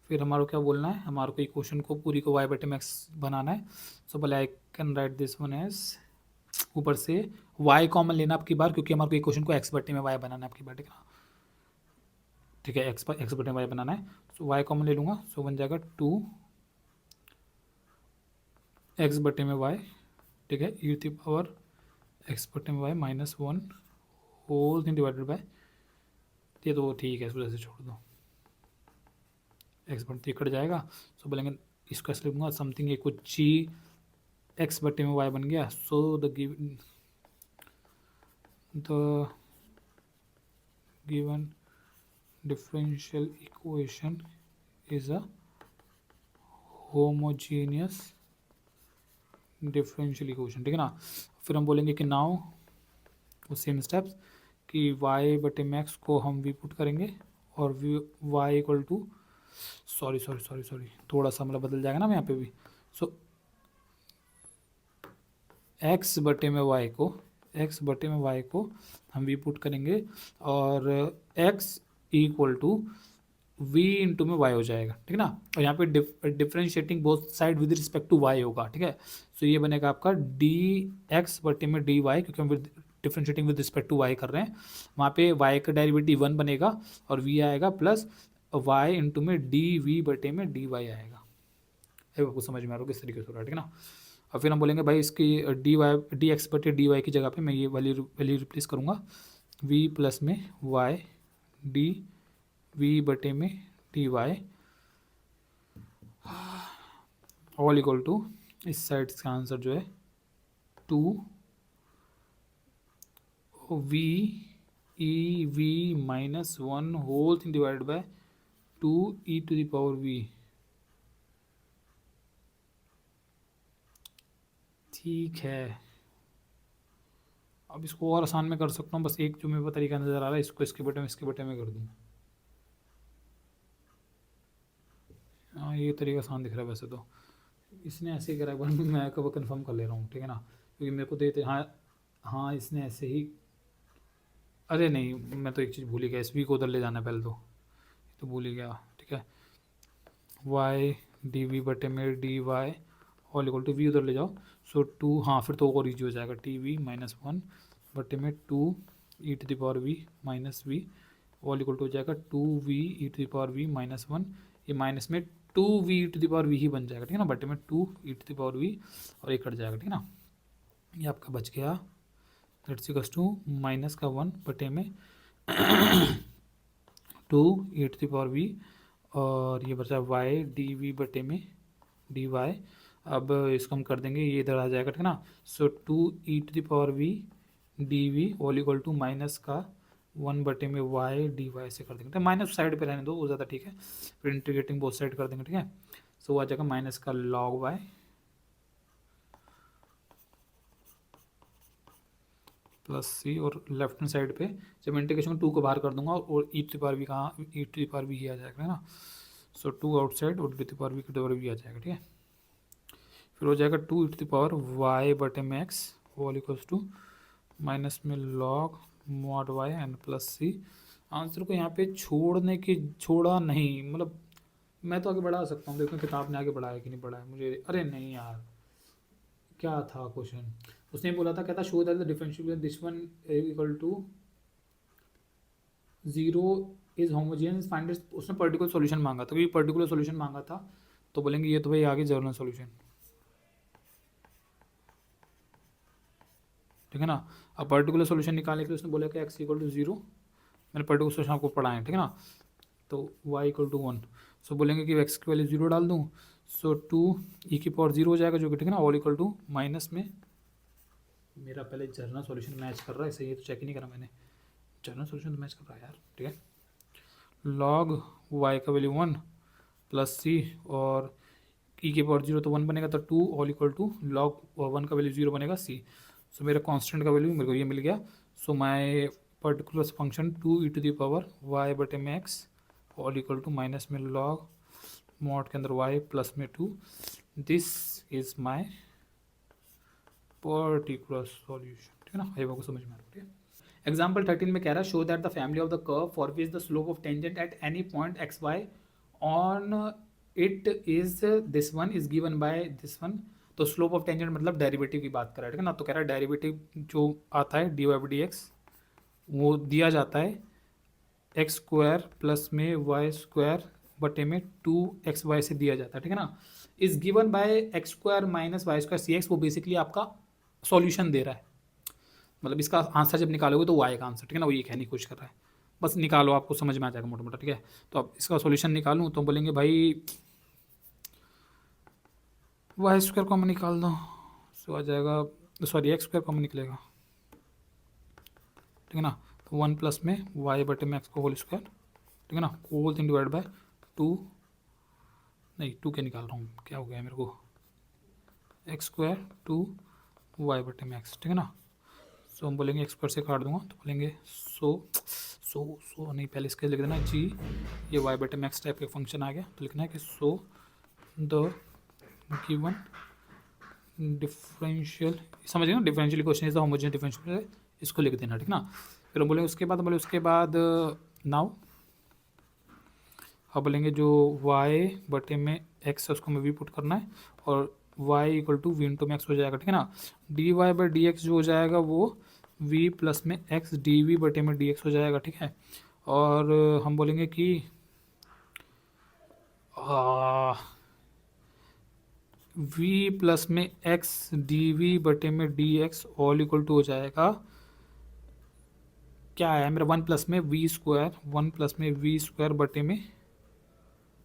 फिर हमारा क्या बोलना है, हमारे को इक्वेशन को पूरी को y बटे में x बनाना है। सो पहले I can write this one as, ऊपर से y कॉमन लेना आपकी बार, क्योंकि हमारे को इक्वेशन को x बटे में y बनाना है आपकी बार, ठीक है ना, ठीक है, x बटे में y बनाना है। सो y कॉमन ले लूँगा, सो बन जाएगा 2x बटे में y, ठीक है, e to the power x बटे में y minus 1 whole thing divided by, ये तो ठीक है, इस वजह से छोड़ दो, एक्स बटे कट जाएगा। सो बोलेंगे इसको ऐसे लिखूंगा समथिंग ये कुछ जी एक्स बटे में वाई बन गया। So the given differential equation is a homogeneous differential equation, ठीक है ना। फिर हम बोलेंगे कि नाउ वो सेम स्टेप्स कि y बटे मैक्स को हम v पुट करेंगे और y इक्वल टू सॉरी थोड़ा सा मतलब बदल जाएगा ना यहाँ पे भी। सो x बटे में y को हम v पुट करेंगे और x equal to v into में y हो जाएगा, ठीक है ना, और यहाँ पे differentiating both side with respect to y होगा, ठीक है। सो ये बनेगा आपका dx बटे में dy, क्योंकि हम differentiating with respect to y कर रहे हैं, वहाँ पे y का डेरिवेटिव 1 बनेगा और v आएगा प्लस y इंटू में dv बटे में dy आएगा। आपको समझ में आ रहा है किस तरीके से हो रहा है, ठीक है ना। और फिर हम बोलेंगे भाई इसकी डी एक्स बटे डी वाई की जगह पे मैं ये वैल्यू रिप्लेस करूँगा, v प्लस में y डी वी बटे में d y all equal to, इस साइड का आंसर जो है 2 we e v minus 1 whole thing divided by 2 E to the power v, ठीक है। अब इसको और आसान में कर सकता हूँ, बस एक जो मेरे को तरीका नज़र आ रहा है, इसको इसके बटे में कर दूँ। हाँ ये तरीका आसान दिख रहा है वैसे तो, इसने ऐसे ही करा, एक बार मैं कब कंफर्म कर ले रहा हूँ, ठीक है ना, क्योंकि मेरे को देते हाँ इसने ऐसे ही, अरे नहीं मैं तो एक चीज़ भूल ही गया, एस वी को उधर ले जाना है पहले तो भूल ही गया, ठीक है। वाई डी वी बटे में d y all equal to v उधर ले जाओ, सो 2, हाँ फिर तो और ईजी हो जाएगा, टी वी माइनस 1 बटे में 2 ई to the power V minus we all equal to हो जाएगा 2 we E to the power V minus 1, ये माइनस में 2 we E to the power V ही बन जाएगा, ठीक है ना, बटे में 2 ई टू द पावर वी और ये कट जाएगा, ठीक है ना। ये आपका बच गया दैट्स इक्वल्स टू माइनस का 1 बटे में 2 ई टू द पावर वी और ये बचा वाई डी वी बटे में डी वाई। अब इसको हम कर देंगे, ये इधर आ जाएगा, ठीक है ना। So 2 E to the power V D we all equal to minus का 1 बटे में वाई डी वाई से कर देंगे, तो माइनस साइड पे रहने दो वो ज़्यादा ठीक है, फिर इंटीग्रेटिंग बोथ साइड कर देंगे, ठीक है। सो आ जाएगा माइनस का लॉग वाई प्लस सी, और लेफ्ट हैंड साइड पे जब इंटीग्रेशन 2 को बाहर कर दूंगा और E to the power V कहाँ, E to the power V ही आ जाएगा, है ना। सो 2 आउटसाइड और E to the power V की पावर वी आ जाएगा, ठीक है। फिर हो जाएगा 2 ई टू द पावर वाई बटे में x all equals to minus में log mod Y and plus C. Answer को यहाँ पे छोड़ा नहीं, मतलब मैं तो आगे बढ़ा सकता हूँ, देखो किताब ने आगे बढ़ाया कि नहीं बढ़ाया मुझे, अरे नहीं यार क्या था क्वेश्चन, उसने बोला था, क्या था, show that the differential this one equal to zero is homogeneous find उसने पर्टिकुलर सॉल्यूशन मांगा था, क्योंकि पर्टिकुलर सॉल्यूशन मांगा था तो बोलेंगे ये तो भाई आगे जर्नल सॉल्यूशन, ठीक है ना। अब पर्टिकुलर सॉल्यूशन निकालने के लिए उसने बोला कि एक्स इक्वल टू जीरो, मैंने पर्टिकुलर सॉल्यूशन आपको पढ़ाया है, ठीक है ना। तो y इक्वल टू वन, सो बोलेंगे कि x की वैल्यू जीरो डाल दूँ, सो टू ई की पावर जीरो हो जाएगा, जो कि ठीक है ना, ऑल इक्वल टू माइनस में, मेरा पहले जर्नल सॉल्यूशन मैच कर रहा है, सही है तो चेक ही नहीं करा मैंने, जर्नल सॉल्यूशन तो मैच कर रहा है यार, ठीक है। लॉग y का वैल्यू वन प्लस सी, और ई की पावर जीरो तो वन बनेगा, तो two all equal to log one का वैल्यू जीरो बनेगा सी। सो मेरा कांस्टेंट का वैल्यू मेरे को ये मिल गया। So my particular function two E to the power Y बटे में x all equal to minus में लॉग मॉड के अंदर वाई प्लस में two, this is my particular solution, ठीक है ना। ये को समझ में आ रहा है। एग्जाम्पल 13 में कह रहा है, show that the family of the curve for which the slope of tangent at any point x y on it is this one is given by this one. तो स्लोप ऑफ टेंजेंट मतलब derivative की बात कर रहा है, ठीक है ना। तो कह रहा है डेरिवेटिव जो आता है d Y by D x, वो दिया जाता है एक्स स्क्वायर प्लस में वाई स्क्वायर बटे में टू एक्स वाई से दिया जाता है, ठीक है ना। Is given by x square minus y square c x, वो बेसिकली आपका सॉल्यूशन दे रहा है, मतलब इसका आंसर जब निकालोगे तो वाई का आंसर, ठीक है ना, वो ये कहने की कोशिश कर रहा है, बस निकालो, आपको समझ में आ जाएगा मोटा मोटा, ठीक है। तो अब इसका सॉल्यूशन निकालूँ तो बोलेंगे भाई वाई स्क्वायर कॉमन निकाल दो, सो आ जाएगा, सॉरी एक्स स्क्वायर कॉमन निकलेगा, ठीक है ना। तो वन प्लस में वाई बटे में एक्स को होल स्क्वायर, ठीक है ना, whole thing divide by two, नहीं टू क्या निकाल रहा हूँ, क्या हो गया मेरे को, एक्स स्क्वायर टू वाई बटे में एक्स, ठीक है ना। सो हम बोलेंगे एक्स स्क्वायर से काट दूंगा तो बोलेंगे सो नहीं, पहले इसके लिख देना जी, ये वाई बटे में एक्स टाइप का फंक्शन आ गया, तो लिखना है कि सो द गिवन डिफरेंशियल, समझ गए ना, differential equation is the homogeneous differential, इसको लिख देना, ठीक ना। फिर हम बोलेंगे उसके बाद नाउ अब बोलेंगे जो y बटे में x है उसको हमें v पुट करना है, और y equal to v into में एक्स हो जाएगा, ठीक है ना। D Y by D x जो हो जाएगा वो v प्लस में x डी वी बटे में डी एक्स हो जाएगा, ठीक है। और हम बोलेंगे कि v प्लस में x डी वी बटे में d x all equal to हो जाएगा, क्या है मेरा, वन प्लस में वी स्क्वायर बटे में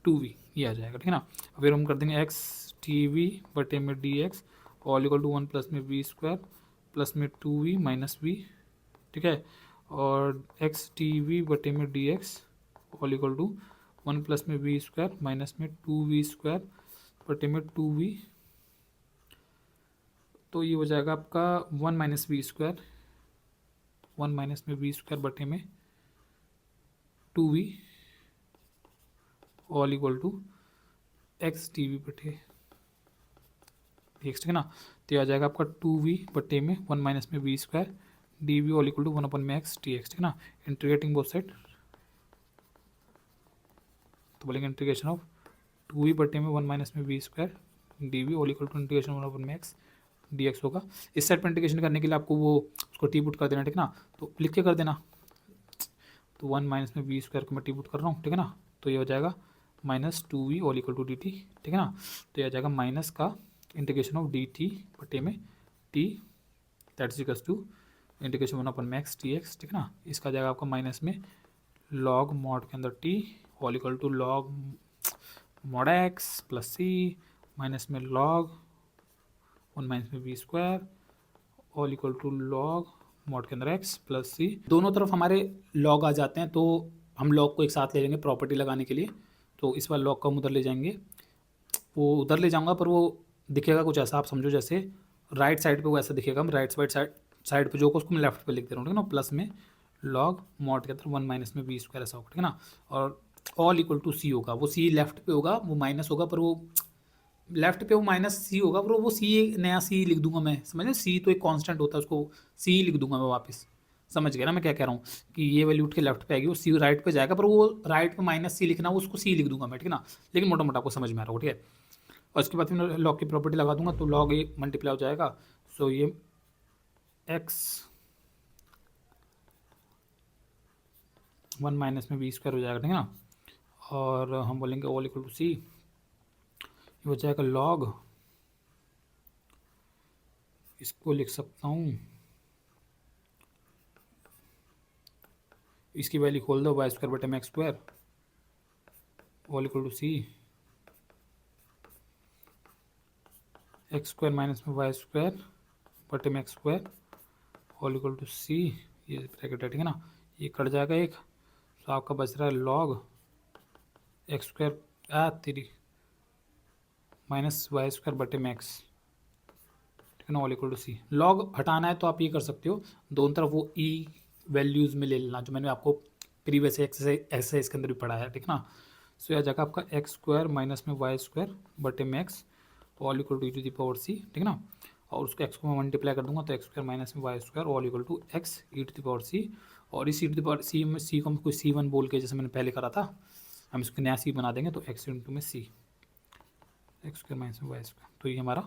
टू वी, ये आ जाएगा, ठीक है ना। फिर हम कर देंगे एक्स टी वी बटे में d x all equal to one plus में वी स्क्वायर प्लस में टू वी माइनस वी, ठीक है। और एक्स टी वी बटे में d x all equal to one plus में वी स्क्वायर माइनस में टू वी स्क्वायर बटे में टू वी, तो ये हो जाएगा आपका one minus v square, one minus में वी स्क्वायर बटे में two v all equal to x t v बटे एक्स, ठीक है ना। तो ये आ जाएगा आपका टू वी बटे में वन माइनस में v square d we all equal to one upon में एक्स टी एक्स, ठीक है ना। इंटीग्रेटिंग बोथ साइड, तो बोलेंगे इंटीग्रेशन ऑफ टू वी बटे में वन माइनस में v square d we all equal to integration one upon में एक्स डी एक्स होगा। इस साइड पर इंटीग्रेशन करने के लिए आपको वो उसको टी पुट कर देना, ठीक है ना, तो लिख के कर देना। तो वन माइनस में वी स्क्वायर को मैं टी पुट कर रहा हूँ, ठीक है ना। तो ये हो जाएगा minus two v all equal to d t, ठीक है ना। तो ये आ जाएगा माइनस का इंटीग्रेशन ऑफ डी टी बटे में t, that is equals to integration one upon में एक्स टी एक्स, ठीक है ना। इसका जाएगा आपका माइनस में लॉग मॉड के अंदर t all equal to log mod x plus c minus में लॉग वन माइनस में v square all equal to log mod के अंदर एक्स प्लस सी, दोनों तरफ हमारे लॉग आ जाते हैं, तो हम लॉग को एक साथ ले लेंगे प्रॉपर्टी लगाने के लिए। तो इस बार लॉग को हम उधर ले जाएंगे, वो उधर ले जाऊंगा पर वो दिखेगा कुछ ऐसा, आप समझो जैसे राइट साइड पे वो ऐसा दिखेगा, हम राइट साइड पे जो को उसको मैं लेफ्ट पे लिख दे रहा हूँ, ठीक है ना। प्लस में लॉग मॉड के अंदर वन माइनस में वी स्क्वायर ऐसा होगा, ठीक है ना। और ऑल इक्वल टू सी होगा, वो सी लेफ्ट पे होगा, वो माइनस होगा, पर वो लेफ्ट पे वो माइनस सी होगा, पर वो सी नया सी लिख दूंगा मैं, समझे, सी तो एक कांस्टेंट होता है, उसको सी लिख दूंगा मैं वापस, समझ गया ना मैं क्या कह रहा हूँ, कि ये वैल्यू उठ के लेफ्ट पे आएगी, वो सी राइट पे जाएगा, पर वो राइट पे माइनस सी लिखना, वो उसको सी लिख दूंगा मैं, ठीक है ना। लेकिन मोटा मोटा आपको समझ में आ रहा होगा, ठीक है। और इसके बाद मैं लॉग की प्रॉपर्टी लगा दूंगा तो लॉग ए मल्टीप्लाई हो जाएगा। सो ये एक्स 1 माइनस में बी स्क्वायर हो जाएगा, ठीक है ना। और हम बोलेंगे ऑल इक्वल टू सी, ये हो जाएगा लॉग, इसको लिख सकता हूँ, इसकी वैल्यू खोल दो वाई स्क्वायर बटे में X square all equal to C X square minus में वाई स्क्वायर बटे में X square all equal to C, ये ब्रैकेट है, ठीक है ना। ये कट जाएगा एक, तो आपका बच रहा है log x square three minus y square बटे में एक्स, ठीक है ना, ऑल इक्वल टू सी। लॉग हटाना है तो आप ये कर सकते हो, दोनों तरफ वो ई वैल्यूज़ में ले लेना, जो मैंने आपको प्रीवियस एक्सरसाइज के अंदर भी पढ़ाया है, ठीक है ना। सो यह जगह आपका एक्स स्क्वायर माइनस में वाई स्क्वायर बटे में x all equal to E to the power C, ठीक है ना। और उसको एक्स को मैं मल्टीप्लाई कर दूंगा तो एक्स स्क्वायर माइनस में Y square all equal to X E to the power C. और इस ई टू दी पावर सी में सी को हम कोई C1 बोल के, जैसे मैंने पहले करा था, हम इसको नया सी बना देंगे, तो एक्स इंटू में सी एक्स स्क्वायर माइनस में वाई स्क्वायर, तो ये हमारा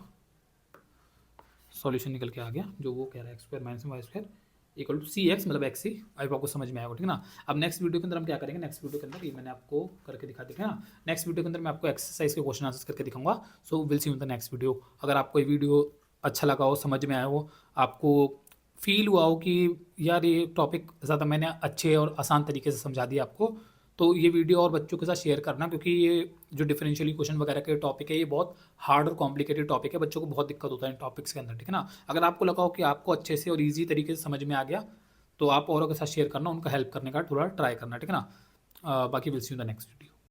सॉल्यूशन निकल के आ गया, जो वो कह रहा है एक्स स्क्वायर माइनस में Y square equal to C x, मतलब एक्स सी। अब आपको समझ में आएगा, ठीक है ना। अब नेक्स्ट वीडियो के अंदर हम क्या करेंगे, नेक्स्ट वीडियो के अंदर ये मैंने आपको करके दिखा दिया ना, नेक्स्ट वीडियो के अंदर मैं आपको एक्सरसाइज के क्वेश्चन आंसर करके दिखाऊंगा। So will see in the next video. अगर आपको ये वीडियो अच्छा लगा हो, समझ में आया हो, आपको फील हुआ हो कि यार ये टॉपिक ज़्यादा मैंने अच्छे और आसान तरीके से समझा दिया आपको, तो ये वीडियो और बच्चों के साथ शेयर करना, क्योंकि ये जो डिफरेंशियल इक्वेशन वगैरह के टॉपिक है, ये बहुत हार्ड और कॉम्प्लिकेटेड टॉपिक है, बच्चों को बहुत दिक्कत होता है इन टॉपिक्स के अंदर, ठीक है ना। अगर आपको लगा हो कि आपको अच्छे से और ईजी तरीके से समझ में आ गया, तो आप औरों के साथ शेयर करना, उनका हेल्प करने का थोड़ा ट्राई करना, ठीक है ना। बाकी will see you in the next.